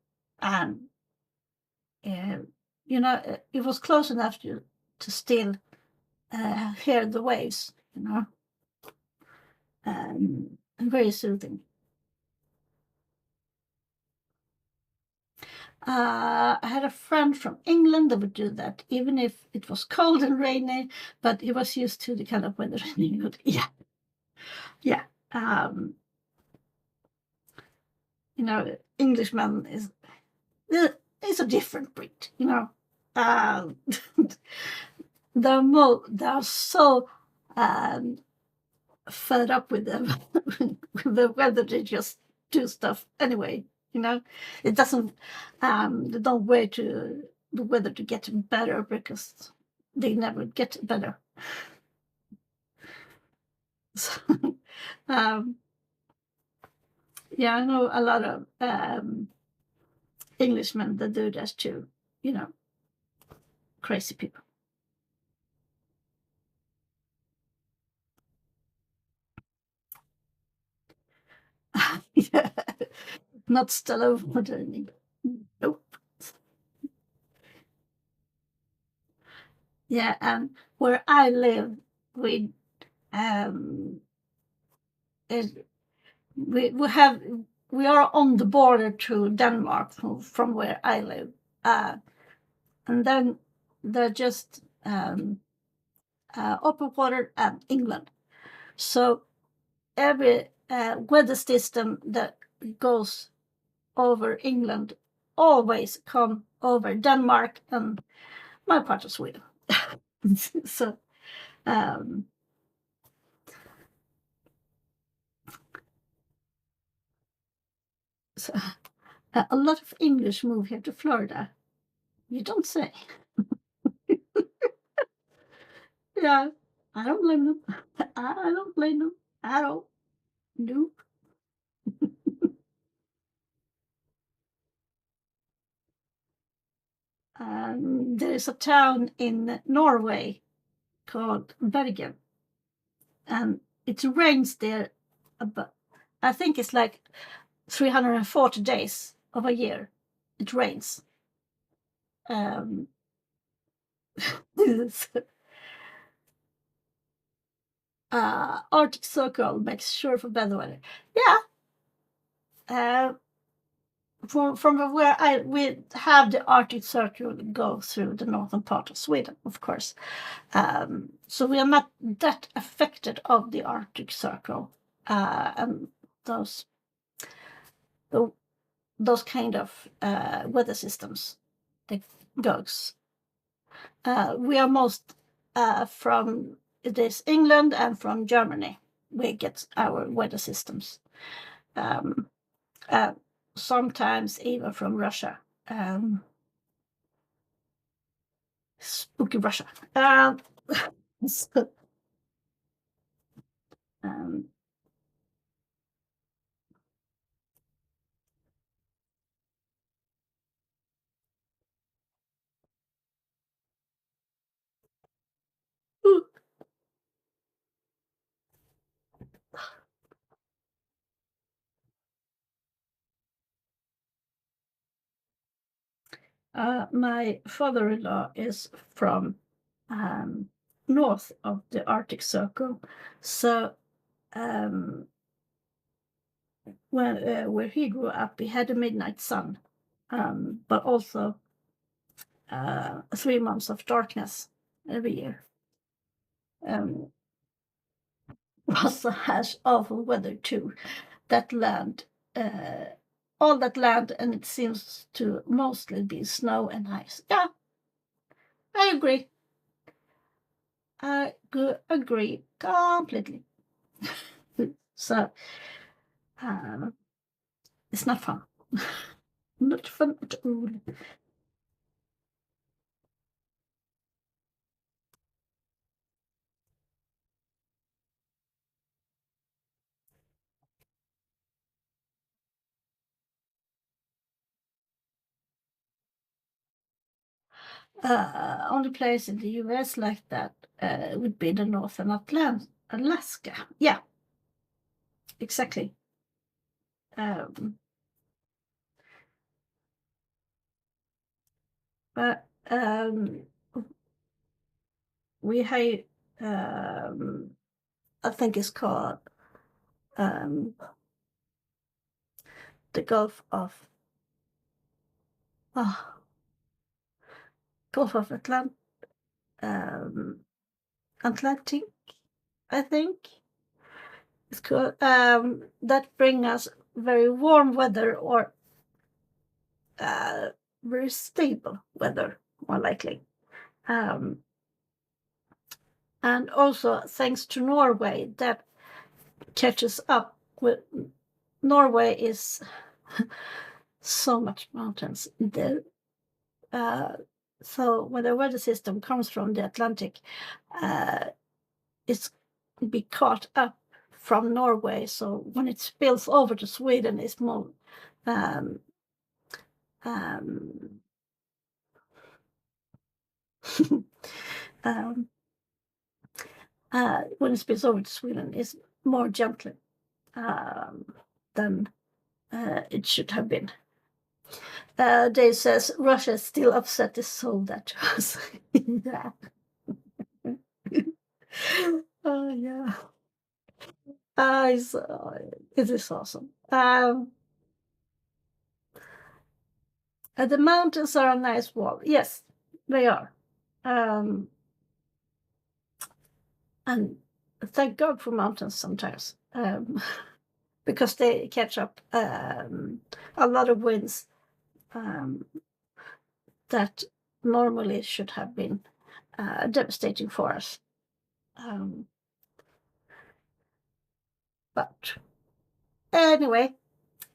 it was close enough to still hear the waves, and very soothing. I had a friend from England that would do that, even if it was cold and rainy, but he was used to the kind of weather in England. Yeah. Englishman is a different breed. They're so fed up with them with the weather. They just do stuff anyway. It doesn't. They don't wait to the weather to get better, because they never get better. So, yeah, I know a lot of Englishmen that do that too. Crazy people. Yeah. Not Stallone. Nope. Yeah, and where I live, we are on the border to Denmark from where I live, and then there are just open water and England. So every weather system that goes over England always come over Denmark and my part of Sweden. So, um, so a lot of English move here to Florida. You don't say. Yeah, I don't blame them. I don't blame them at all. Nope. There's a town in Norway called Bergen, and it rains there about, I think it's like 340 days of a year. It rains. Um, Arctic Circle makes sure for better weather. Yeah. From where we have the Arctic Circle go through the northern part of Sweden, of course. So we are not that affected of the Arctic Circle and those those kind of weather systems that goes. We are most from this England and from Germany. We get our weather systems. Um, Sometimes even from Russia. Spooky Russia. So, um, my father-in-law is from north of the Arctic Circle, so where he grew up, he had a midnight sun, but also 3 months of darkness every year. Also has awful weather too. That land, all that land, and it seems to mostly be snow and ice. Yeah, I agree. I agree completely. So it's not fun. Not fun at all. Only place in the US like that would be the Northern Alaska. Yeah, exactly. Um, but we have, I think it's called um, the oh, Gulf of um, Atlantic, I think it's called. That bring us very warm weather or uh, very stable weather, more likely. Um, and also thanks to Norway, that catches up with Norway is so much mountains there. So when the weather system comes from the Atlantic, it's be caught up from Norway. So when it spills over to Sweden, it's more um, um, um, when it spills over to Sweden, it's more gently than it should have been. Dave says Russia is still upset they sold that to us. Yeah. Oh yeah. It is awesome. The mountains are a nice wall. Yes, they are. Um, And thank God for mountains sometimes, because they catch up a lot of winds that normally should have been devastating for us. But anyway,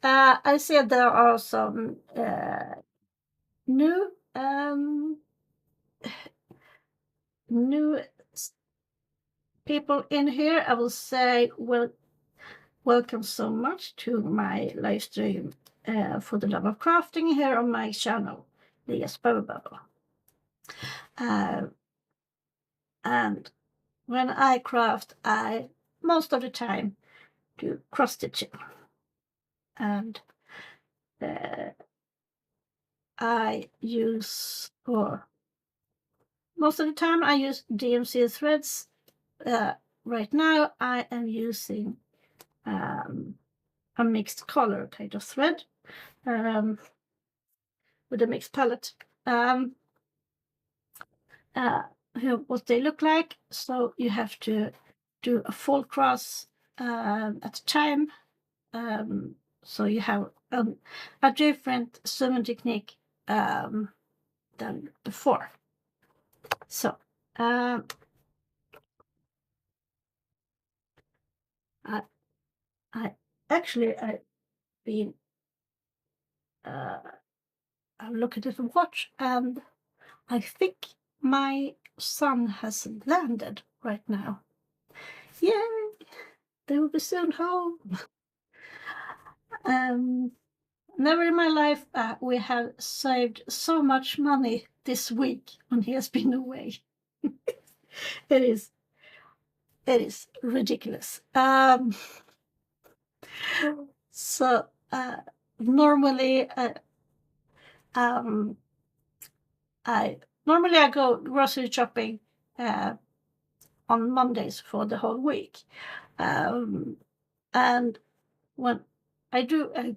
I said there are some new new people in here. I will say welcome so much to my live stream for the love of crafting here on my channel, Leah's Bubble. And when I craft, I most of the time do cross stitching, and I use, or most of the time I use DMC threads. Right now I am using a mixed color kind of thread with a mixed palette. Here what they look like. So you have to do a full cross at a time. So you have a different sewing technique than before. So I actually I've been I'm looking at the watch, and I think my son has landed right now. Yay! They will be soon home. Never in my life we have saved so much money this week when he has been away. It is ridiculous. So normally I go grocery shopping on Mondays for the whole week, and when I do a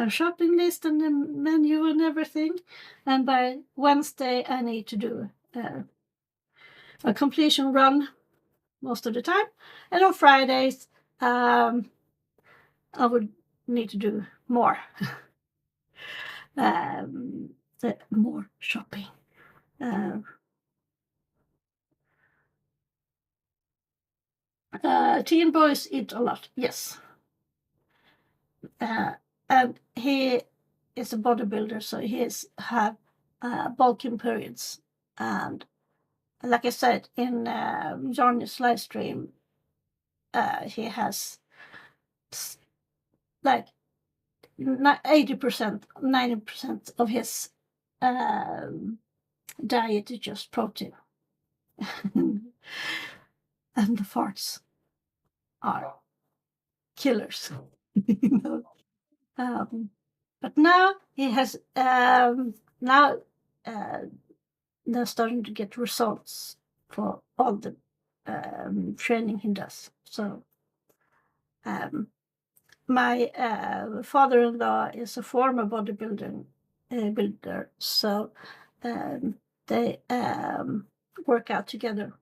shopping list and a menu and everything, and by Wednesday I need to do a completion run most of the time, and on Fridays I would need to do more more shopping. Teen boys eat a lot, yes. And he is a bodybuilder, so he have bulking periods. And like I said in Johnny's live stream, he has like 80%, 90% of his diet is just protein. And the farts are killers. You know? But now he has now they're starting to get results for all the training he does. So my father-in-law is a former bodybuilder, so they work out together.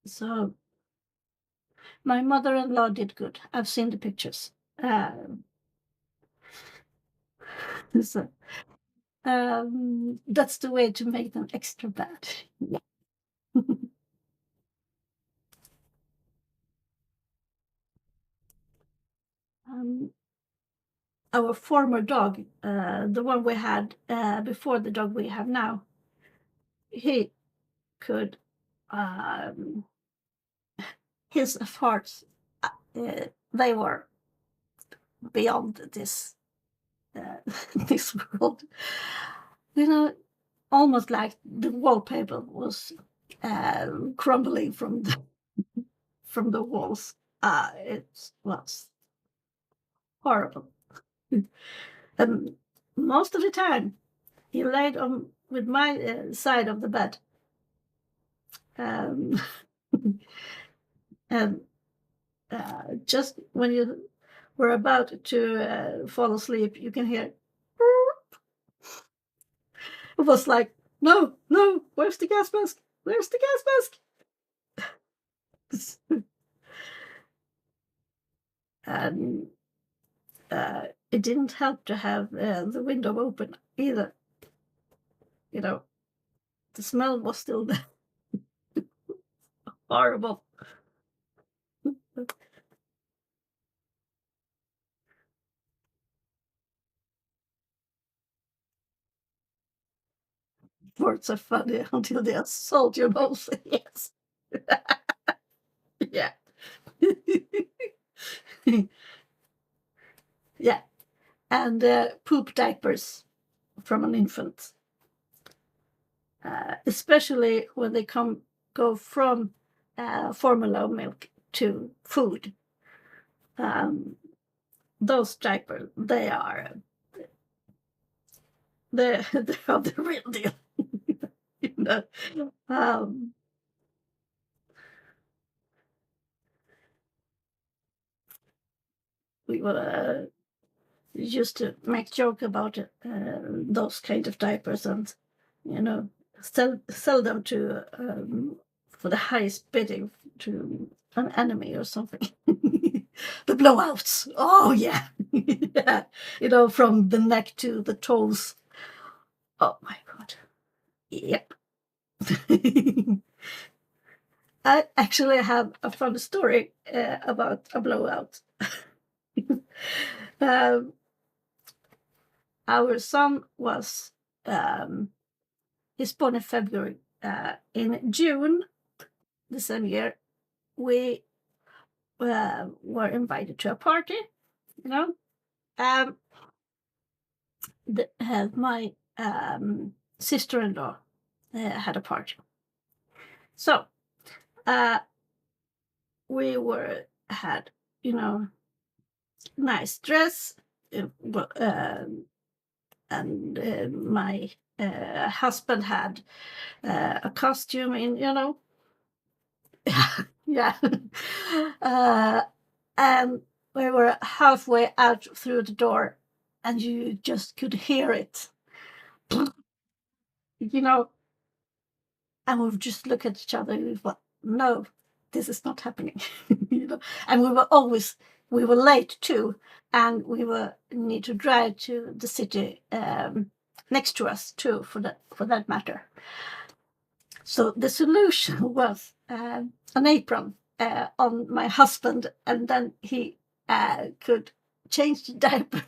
So my mother-in-law did good. I've seen the pictures. So that's the way to make them extra bad. Our former dog, the one we had before the dog we have now, he could his farts they were beyond this this world, you know, almost like the wallpaper was crumbling from the walls. It was horrible. And most of the time he laid on with my side of the bed, and just when you were about to fall asleep, you can hear. It was like No, no, where's the gas mask? Where's the gas mask? And it didn't help to have the window open either. You know, the smell was still there. Horrible. Words are funny until they assault your nose. Yes. Yeah. Yeah. And poop diapers from an infant, especially when they go from formula milk to food. Um, those diapers, they're the real deal. You know? um, we were used to make joke about those kind of diapers, and you know, sell them to for the highest bidding to an enemy or something. The blowouts. Oh yeah. Yeah. You know, from the neck to the toes. Oh my god. Yep. I actually have a fun story about a blowout. um, our son was he's born in February. In June the same year, we were invited to a party. You know, um, my sister-in-law had a party, so uh, we had, you know, nice dress, and my husband had a costume in, you know. Yeah. uh, and we were halfway out through the door, and you just could hear it, you know. And we would just look at each other and we thought, no, this is not happening. You know. And we were late too, and we were need to drive to the city next to us too, for that matter. So the solution was an apron on my husband, and then he could change the diaper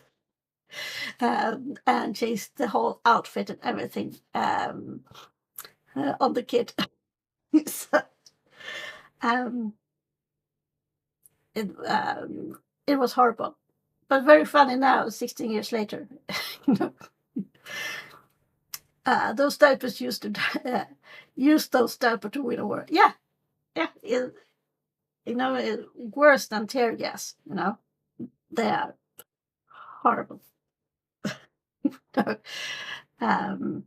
and change the whole outfit and everything on the kid. So, um, it was horrible, but very funny now, 16 years later. You know, those diapers used to use those diapers to win a war. Yeah, yeah. You know, worse than tear gas. You know, they are horrible. um,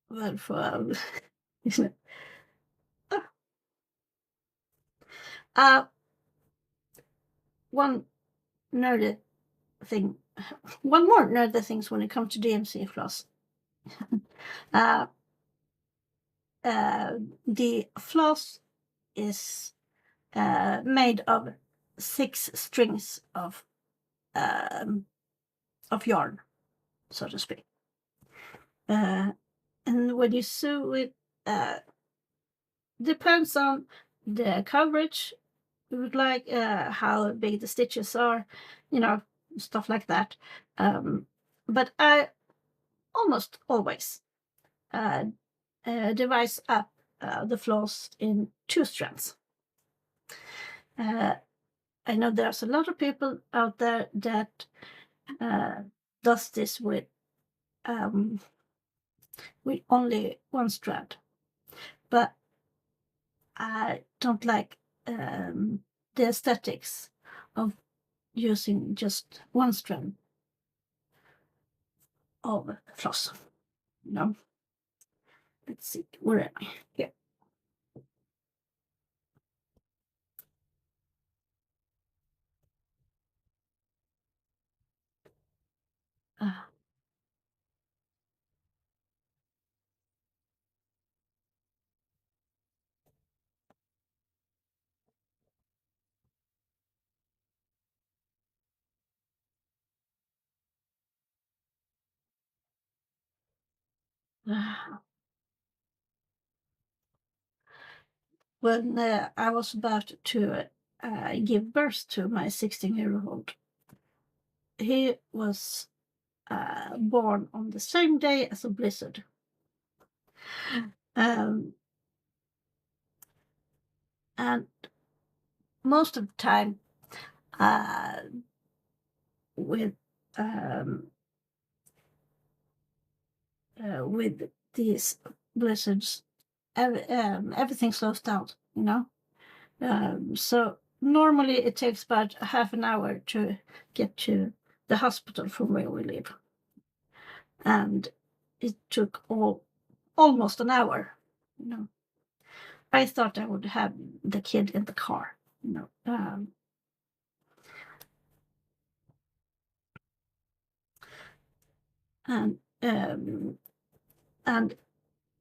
but for you know, uh, one nerdy thing, one more nerdy things when it comes to DMC floss. Uh, the floss is made of 6 strings of yarn, so to speak. And when you sew it, depends on the coverage you would like, how big the stitches are, you know, stuff like that. But I almost always uh, devise up the floss in 2 strands. I know there's a lot of people out there that does this with only 1 strand, but I don't like the aesthetics of using just 1 strand of floss. You know, let's see, where am I? Here. Ah. Ah. When I was about to give birth to my 16-year-old, he was born on the same day as a blizzard. Um, and most of the time, uh, with um, with these blizzards, everything slows down, you know. So normally it takes about half an hour to get to the hospital from where we live, and it took almost an hour. You know, I thought I would have the kid in the car. You know, and um, and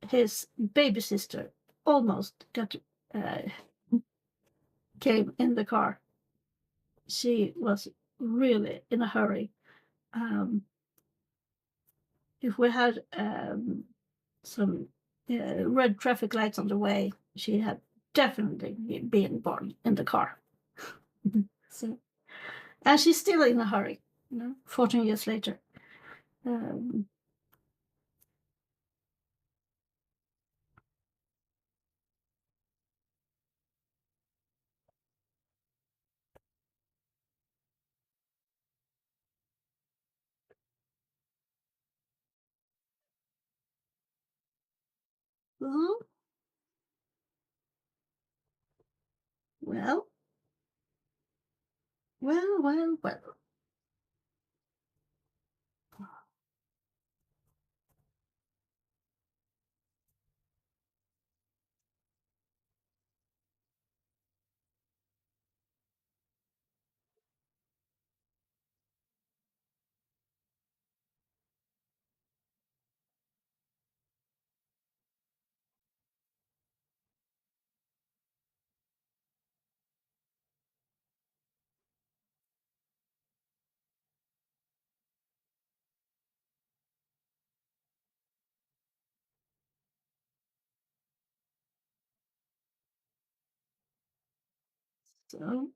his baby sister almost got uh, came in the car. She was really in a hurry. Um, if we had some red traffic lights on the way, she had definitely been born in the car. So, and she's still in a hurry, 14 years later. Um, well, well, well. So,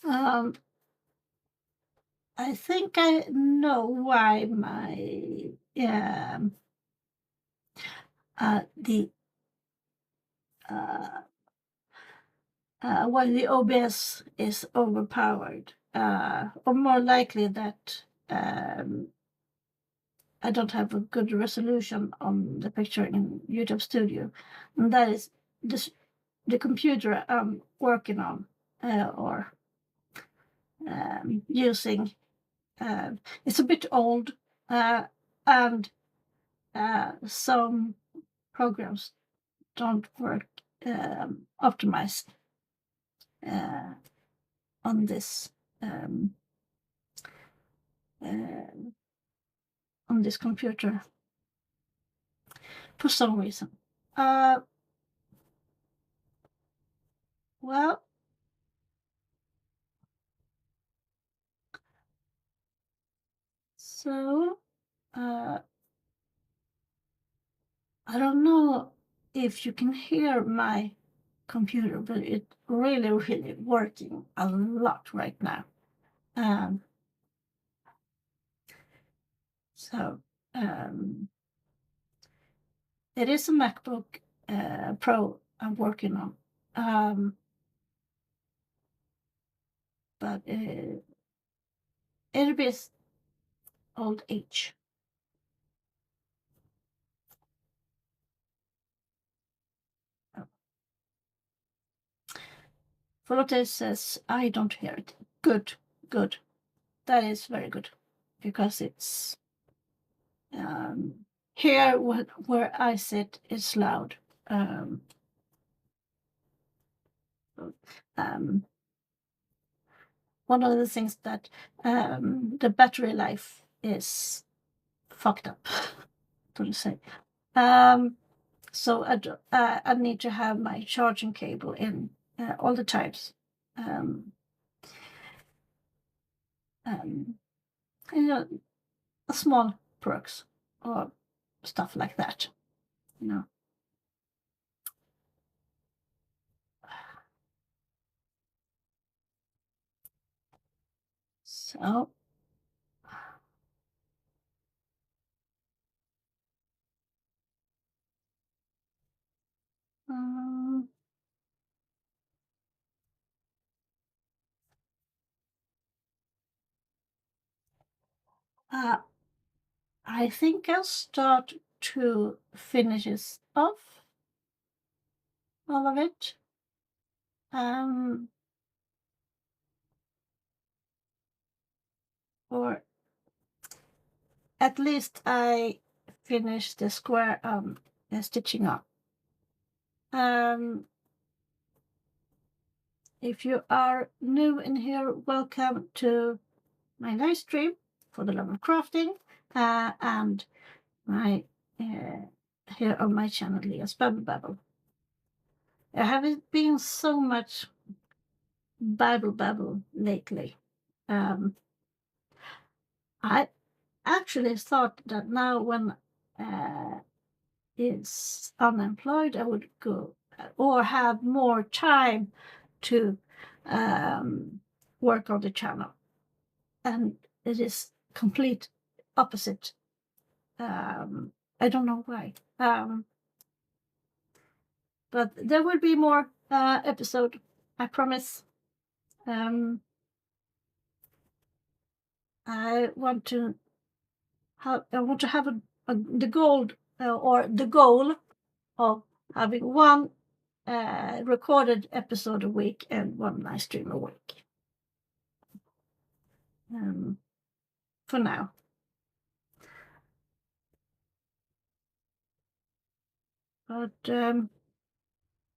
um, I think I know why my the uh, why the OBS is overpowered, or more likely that I don't have a good resolution on the picture in YouTube Studio, and that is this, the computer I'm working on or using. It's a bit old, and some programs don't work optimized uh, on this um, uh, on this computer for some reason. Uh, well, so uh, I don't know if you can hear my computer, but it's really working a lot right now. Um, so um, it is a MacBook Pro I'm working on, but it'll be old age. Folote says, I don't hear it. Good, good. that is very good, because it's here where I sit is loud. Um, um, One of the things that the battery life is fucked up, to say. So I need to have my charging cable in all the times. Um, um, you know, small perks or stuff like that. You know. So um, uh, I think I'll start to finish this off, all of it. Or at least I finished the square stitching up. If you are new in here, welcome to my live stream for the love of crafting, and my here on my channel, Leah's Babble Babble. There haven't been so much babble lately. I actually thought that now when is unemployed, I would go or have more time to work on the channel, and it is complete opposite. I don't know why, but there will be more episode, I promise. I want to have the goal of having one recorded episode a week and one live stream a week. For now. But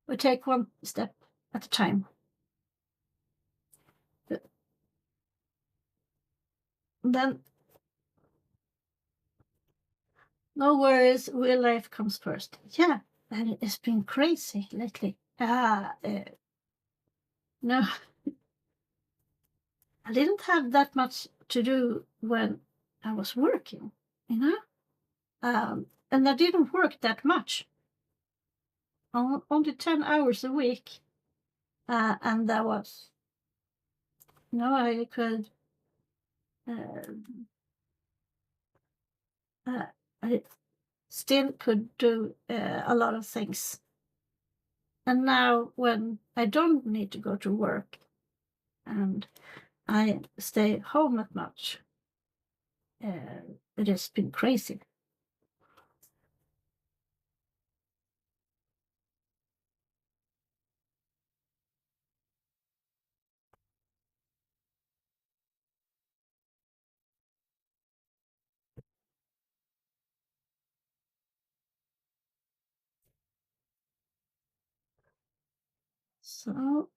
we take one step at a time. Then, no worries, real life comes first. Yeah, and it's been crazy lately. No, I didn't have that much to do when I was working, you know? And I didn't work that much. Only 10 hours a week. And that was, I could, I still could do a lot of things. And now when I don't need to go to work and I stay home as much, it has been crazy. So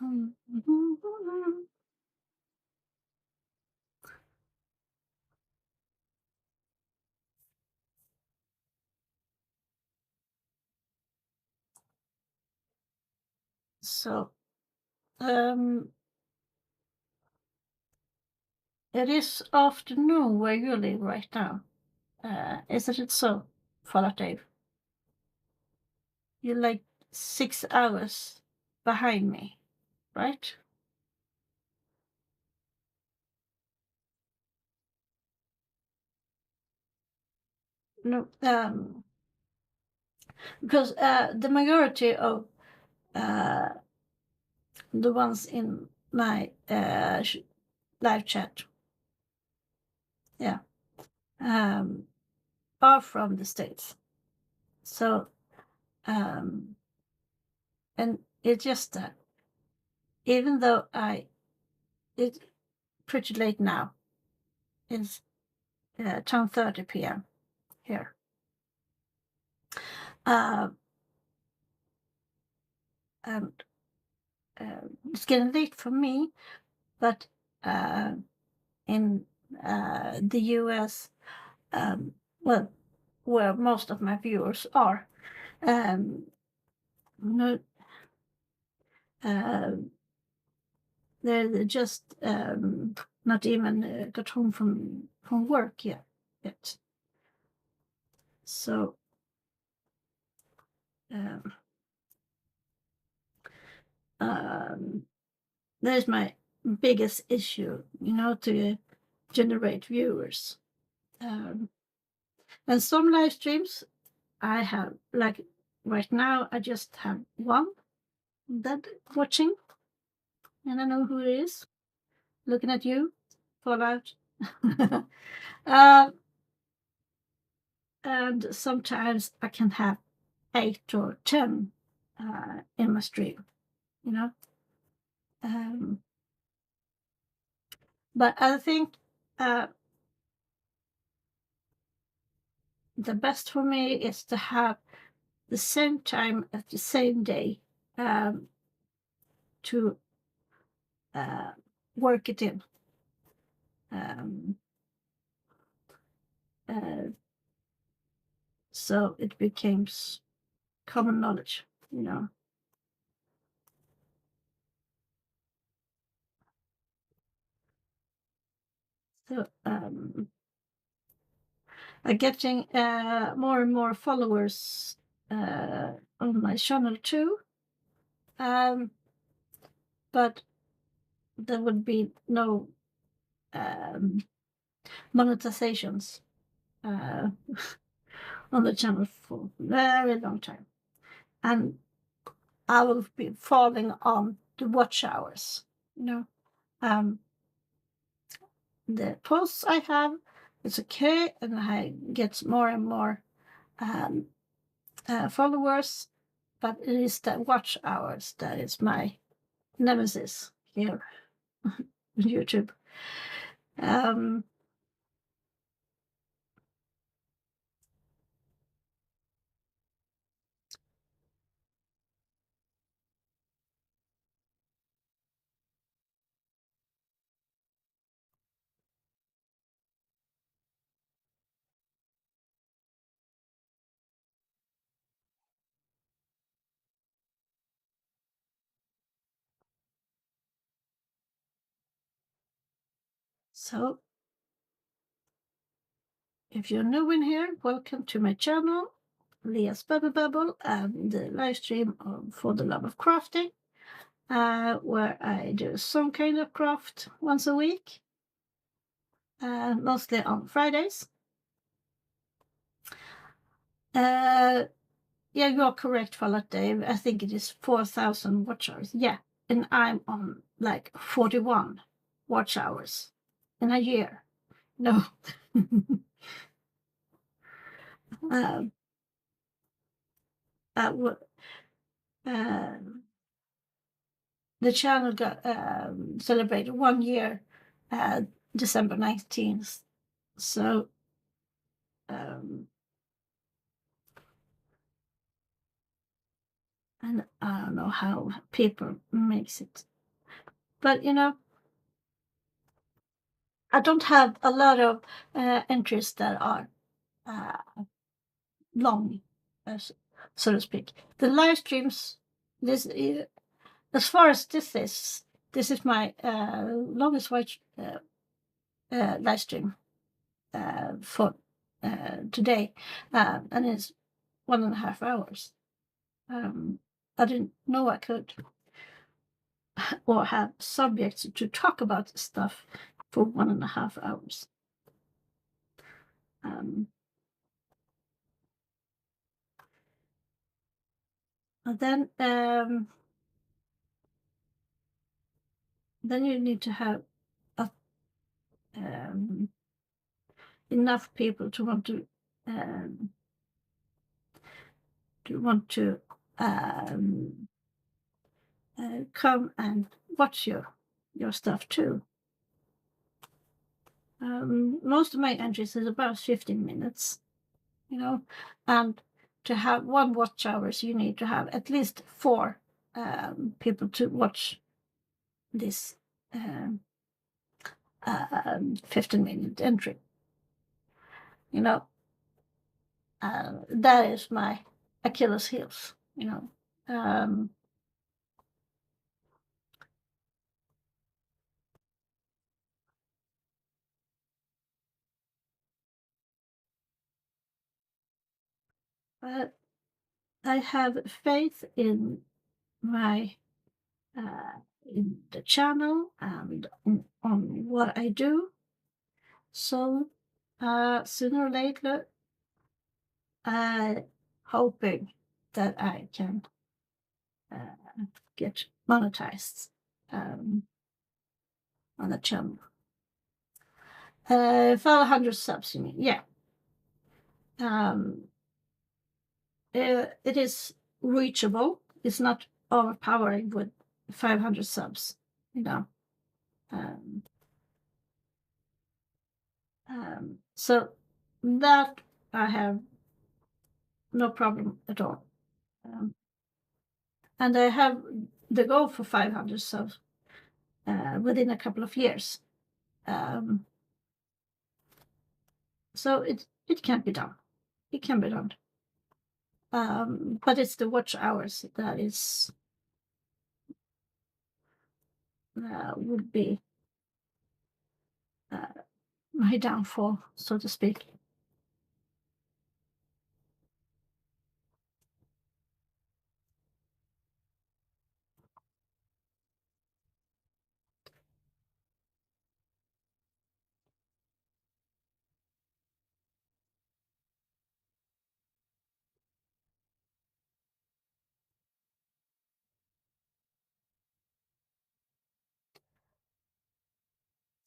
um, so It is afternoon where you live right now. Isn't it so, Father Dave? You're like 6 hours behind me, right? No, because the majority of uh, the ones in my live chat, yeah, um, are from the States. So, and it's just that even though it's pretty late now, it's 10:30 p.m. here. Uh, and it's getting late for me, but in the US, well, where most of my viewers are, um, no, uh, they're just not even got home from work yet. So um, um, that is my biggest issue, to generate viewers. Um, and some live streams I have, like right now, I just have one that watching, and I know who it is. Looking at you, Fallout. uh, and sometimes I can have 8 or 10 in my stream, you know. Um, but I think uh, the best for me is to have the same time at the same day to uh, work it in. Um, uh, so it becomes common knowledge, you know. So I'm getting more and more followers on my channel too. But there would be no um, monetizations uh, on the channel for a very long time. And I will be falling on the watch hours. Um, the posts I have, it's okay, and I get more and more um, followers, but it is the watch hours that is my nemesis here on YouTube. Um, so if you're new in here, welcome to my channel, Leah's Bubble Bubble, and the live stream For the Love of Crafting, where I do some kind of craft once a week, mostly on Fridays. Yeah, you are correct, Charlotte Dave. I think it is 4,000 watch hours. Yeah, and I'm on like 41 watch hours in a year. No. um, uh, the channel got celebrated 1 year, December 19th. So and I don't know how people makes it, but I don't have a lot of entries that are long, so to speak. The live streams, this as far as this is my longest watch. live stream for today, and it's 1.5 hours. I didn't know I could or have subjects to talk about stuff for 1.5 hours. Um, and then you need to have a, um, enough people um, to want to um, come and watch your stuff too. Most of my entries is about 15 minutes, and to have one watch hours, you need to have at least four people to watch this um, 15-minute entry. That is my Achilles heels. Um, but I have faith in my in the channel and on what I do. So sooner or later, I hoping that I can get monetized on the channel. 500 subs, you mean? Yeah. It is reachable. It's not overpowering with 500 subs, you know. Um, so that I have no problem at all. And I have the goal for 500 subs within a couple of years. So it can be done. It can be done. But it's the watch hours that is would be my downfall, so to speak.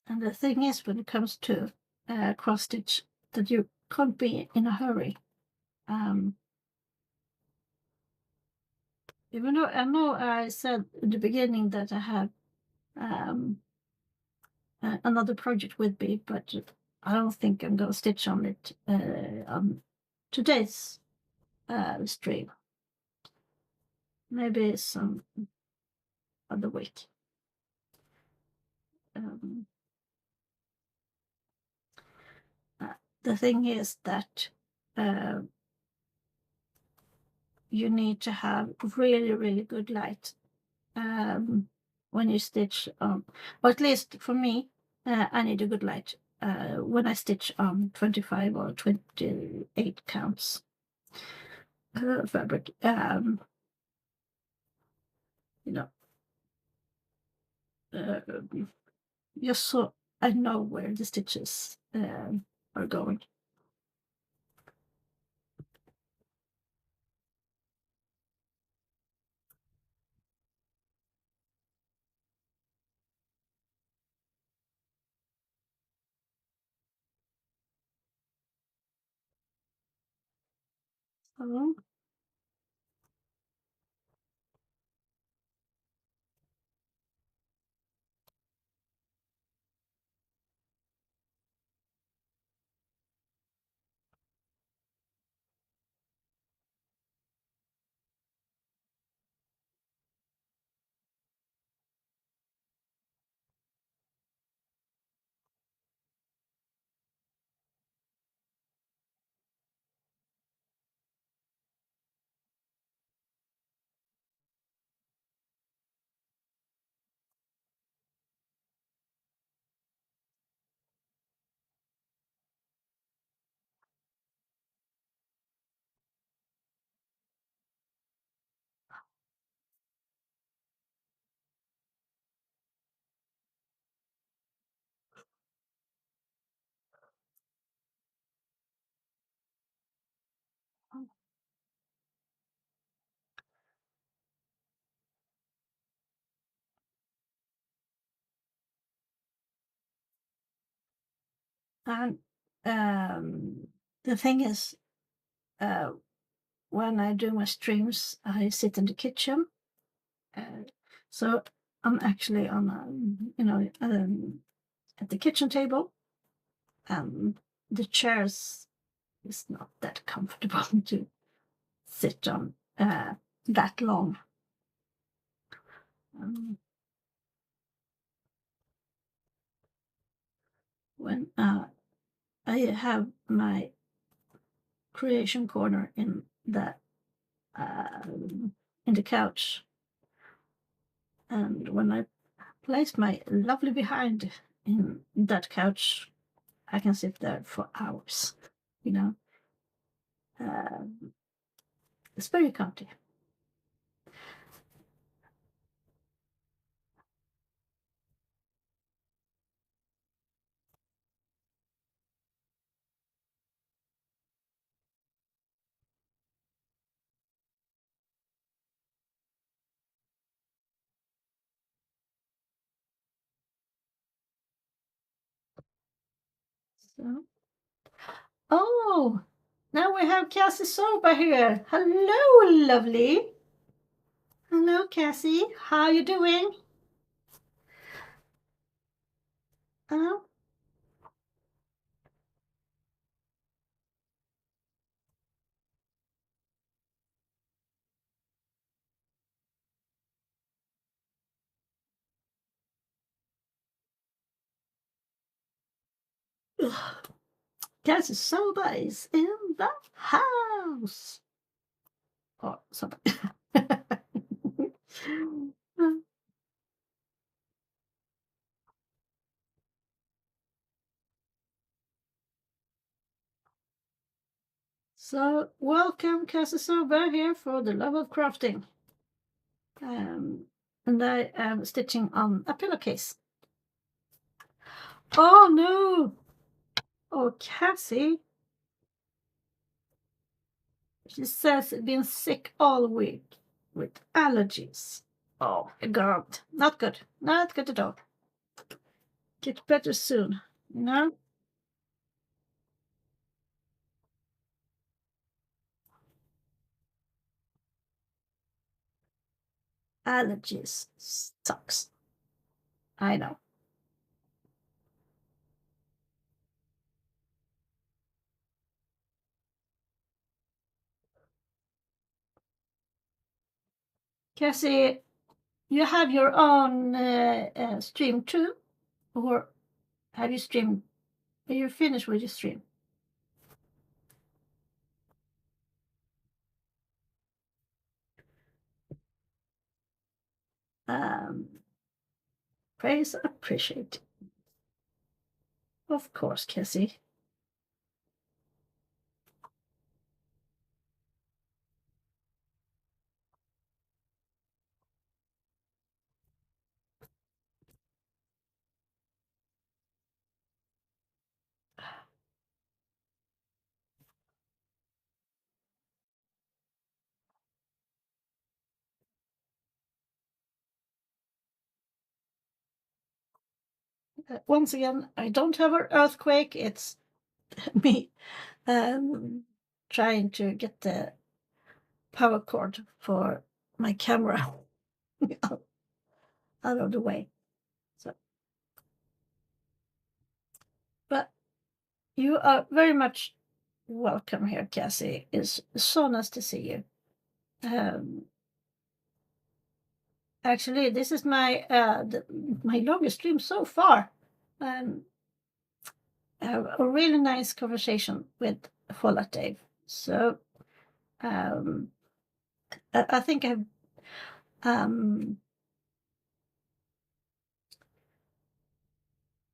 And the thing is, when it comes to cross stitch, that you can't be in a hurry. Even though I know I said in the beginning that I have another project with me, but I don't think I'm going to stitch on it on today's stream. Maybe some other week. The thing is that you need to have really, really good light when you stitch on, or at least for me, I need a good light when I stitch on 25 or 28 counts fabric. You know, just so I know where the stitches are going. So, And the thing is, when I do my streams, I sit in the kitchen. So I'm actually on at the kitchen table, and the chairs is not that comfortable to sit on that long. When I have my creation corner in the couch, and when I place my lovely behind in that couch, I can sit there for hours. You know, it's very comfy. So, oh, now we have Cassie Soba here. Hello, lovely. Hello, Cassie. How you doing? Oh, Cassie Soba is in the house. Or something. So, welcome, Cassie Soba here for the love of crafting. And I am stitching on a pillowcase. Oh no! Oh, Cassie. She says been sick all week with allergies. Oh, girl. Not good. Not good at all. Get better soon, you know? Allergies sucks. I know. Cassie, you have your own stream too? Or have you streamed? Are you finished with your stream? Praise appreciate. Of course, Cassie. Once again, I don't have an earthquake. It's me trying to get the power cord for my camera out of the way. So, but you are very much welcome here, Cassie. It's so nice to see you. Actually, this is my my longest stream so far. I have a really nice conversation with Fallout Dave. So I think I've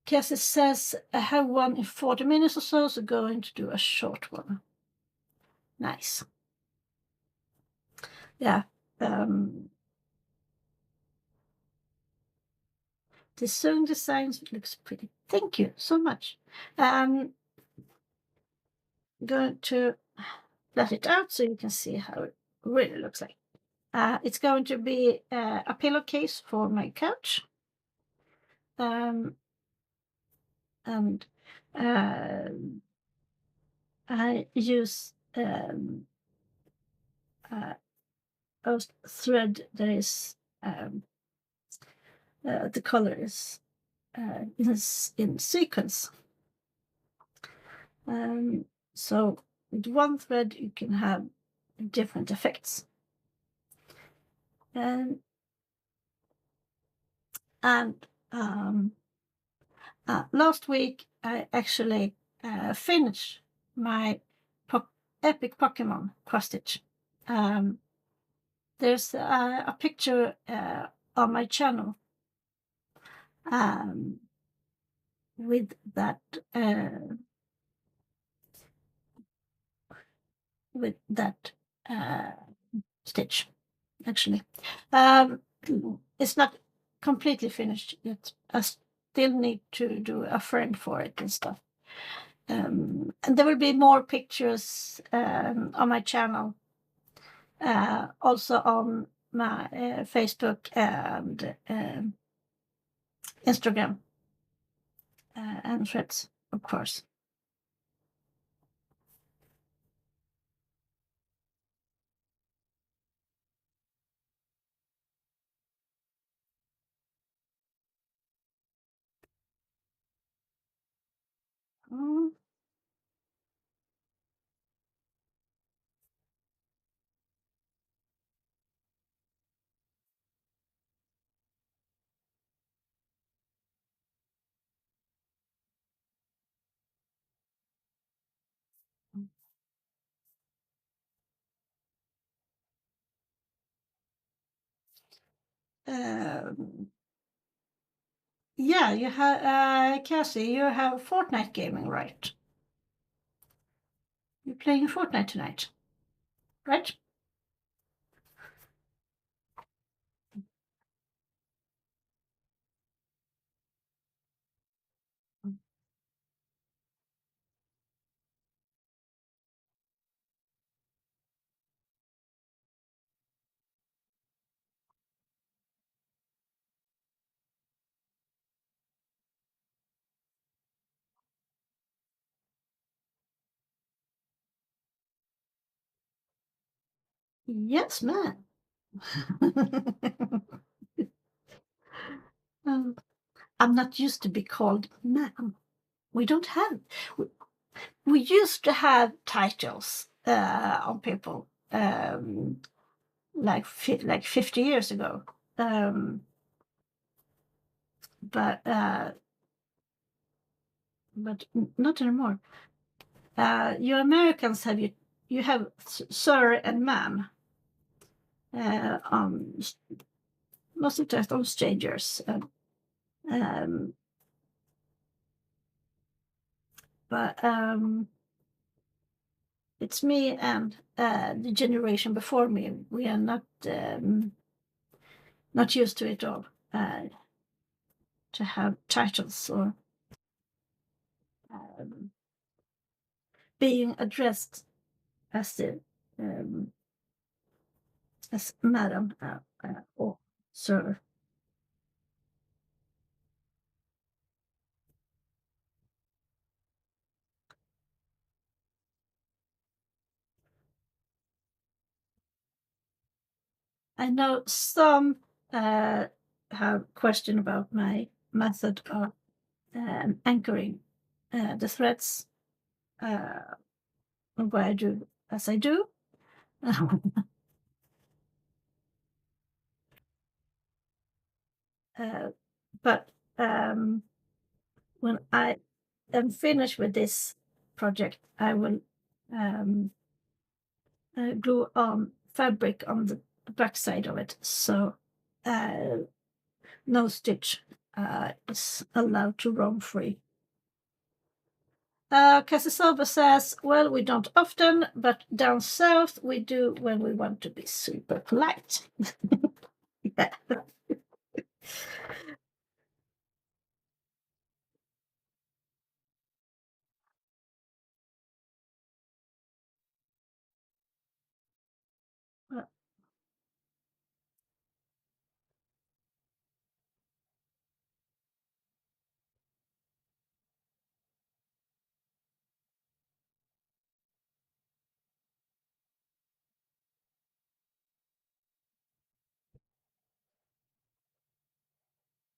Cassie says I have one in 40 minutes or so, so going to do a short one. Nice. Yeah. The sewing designs looks pretty. Thank you so much. I'm going to let it out so you can see how it really looks like. It's going to be a pillowcase for my couch. And Uh, I use uh, a thread that is the color is in sequence. Um, so with one thread you can have different effects. And last week I actually finished my epic Pokemon cross stitch. There's a picture on my channel um, with that with that uh, stitch. Actually, it's not completely finished yet. I still need to do a frame for it and stuff. And there will be more pictures on my channel, also on my Facebook and Instagram and Threads, of course. Mm. Um, yeah, you have Cassie. You have Fortnite gaming, right? You're playing Fortnite tonight, right? Yes, man. um, I'm not used to be called ma'am. We don't have. We used to have titles on people like 50 years ago, but not anymore. You Americans have you have sir and ma'am on most of the time on strangers. Um, but it's me and the generation before me. We are not used to it all. To have titles or um, being addressed as the as madam or sir. I know some have question about my method of anchoring the threads, why I do as I do. But when I am finished with this project, I will glue on fabric on the back side of it, so no stitch is allowed to roam free. Casasoba says, well, we don't often, but down south we do when we want to be super polite. Yeah.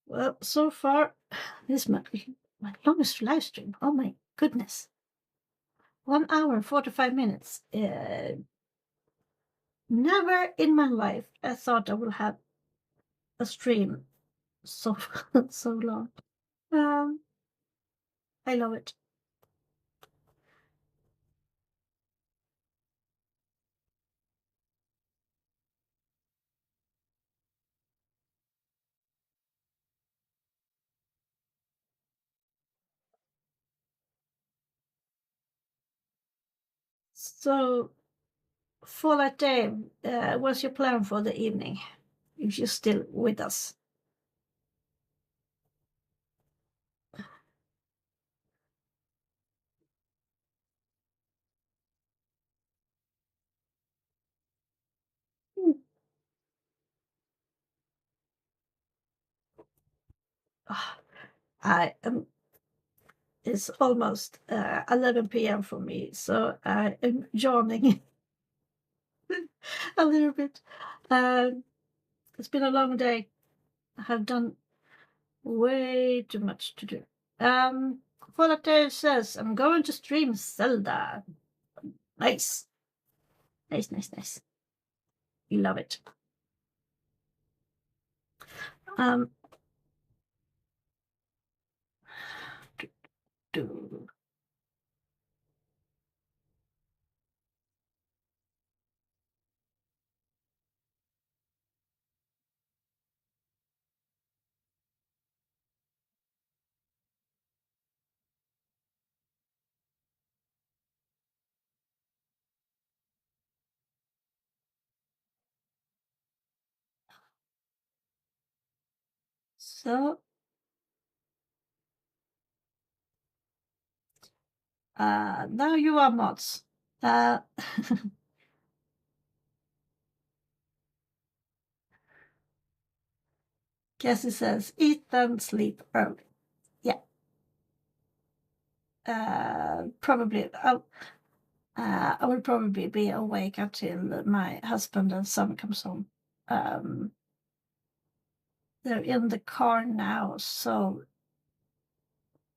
Well, so far, this is my longest live stream. Oh my goodness. 1 hour and 45 minutes. Never in my life I thought I would have a stream so so long. Um, I love it. So, for that day, what's your plan for the evening? If you're still with us. Hmm. Ah, I am. It's almost 11 p.m. for me, so I am yawning a little bit. Um, it's been a long day. I have done way too much to do. Volatil says, I'm going to stream Zelda. Nice. Nice, nice, nice. We love it. Um, do, do. So, now you are mods. Uh, Cassie says, eat and sleep early. Yeah. Probably. I will probably be awake until my husband and son comes home. They're in the car now, so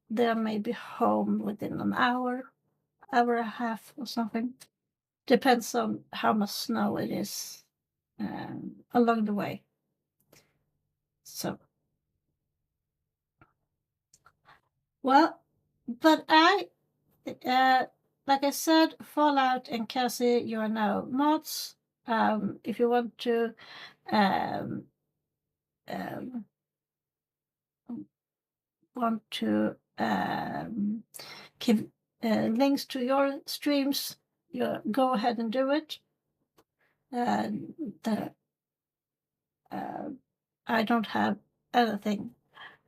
they may be home within an hour, hour and a half or something. Depends on how much snow it is along the way. So, well, but like I said, Fallout and Cassie, you are now mods. If you want to um, um, give links to your streams, you go ahead and do it. The, I don't have anything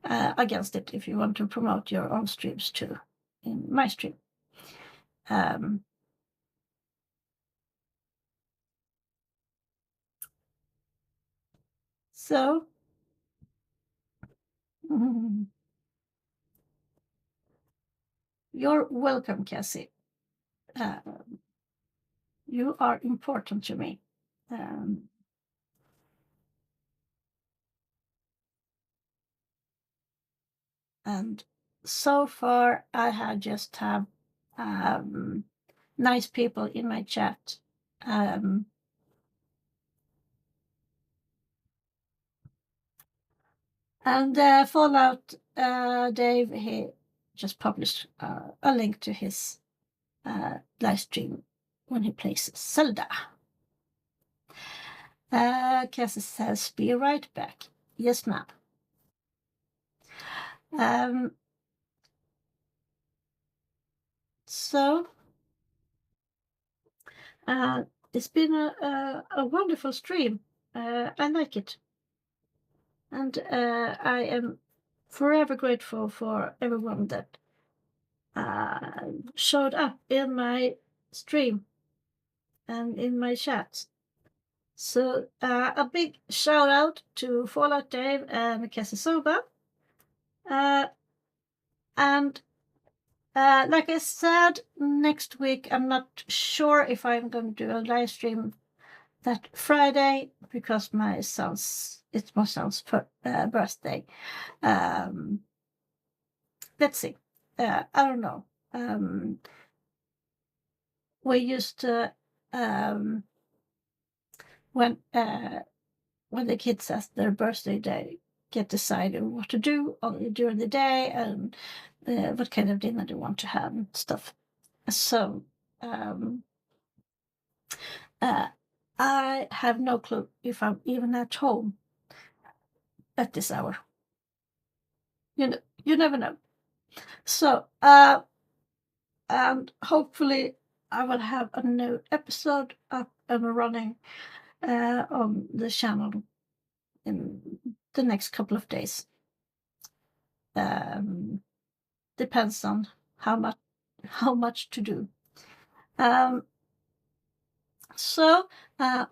against it if you want to promote your own streams too in my stream. So, you're welcome, Cassie. You are important to me. And so far, I have just have nice people in my chat. And Fallout Dave, he just published a link to his live stream when he plays Zelda. Cassie says, be right back. Yes, ma'am. So, it's been a wonderful stream. I like it. And I am forever grateful for everyone that showed up in my stream and in my chat. So a big shout out to Fallout Dave and Cassie Soba. And like I said, next week, I'm not sure if I'm going to do a live stream that Friday because it's my son's birthday. Let's see. I don't know. We used to when the kids has their birthday, they get decided what to do during the day and what kind of dinner they want to have and stuff. So I have no clue if I'm even at home at this hour. You never know. So and hopefully I will have a new episode up and running on the channel in the next couple of days. Depends on how much to do. So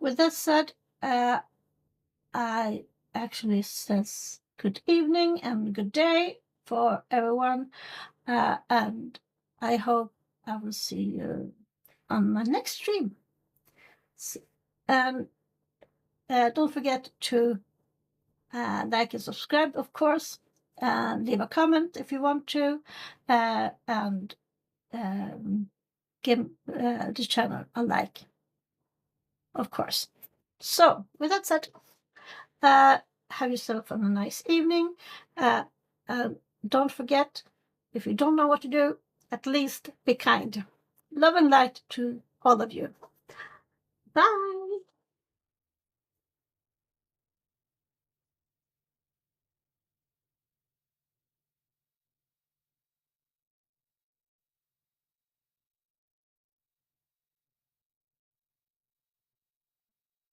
with that said, I actually says good evening and good day for everyone, and I hope I will see you on my next stream. And don't forget to like and subscribe, of course, and leave a comment if you want to, and give the channel a like, of course. So, with that said, have yourself a nice evening. Don't forget, if you don't know what to do, at least be kind. Love and light to all of you. Bye.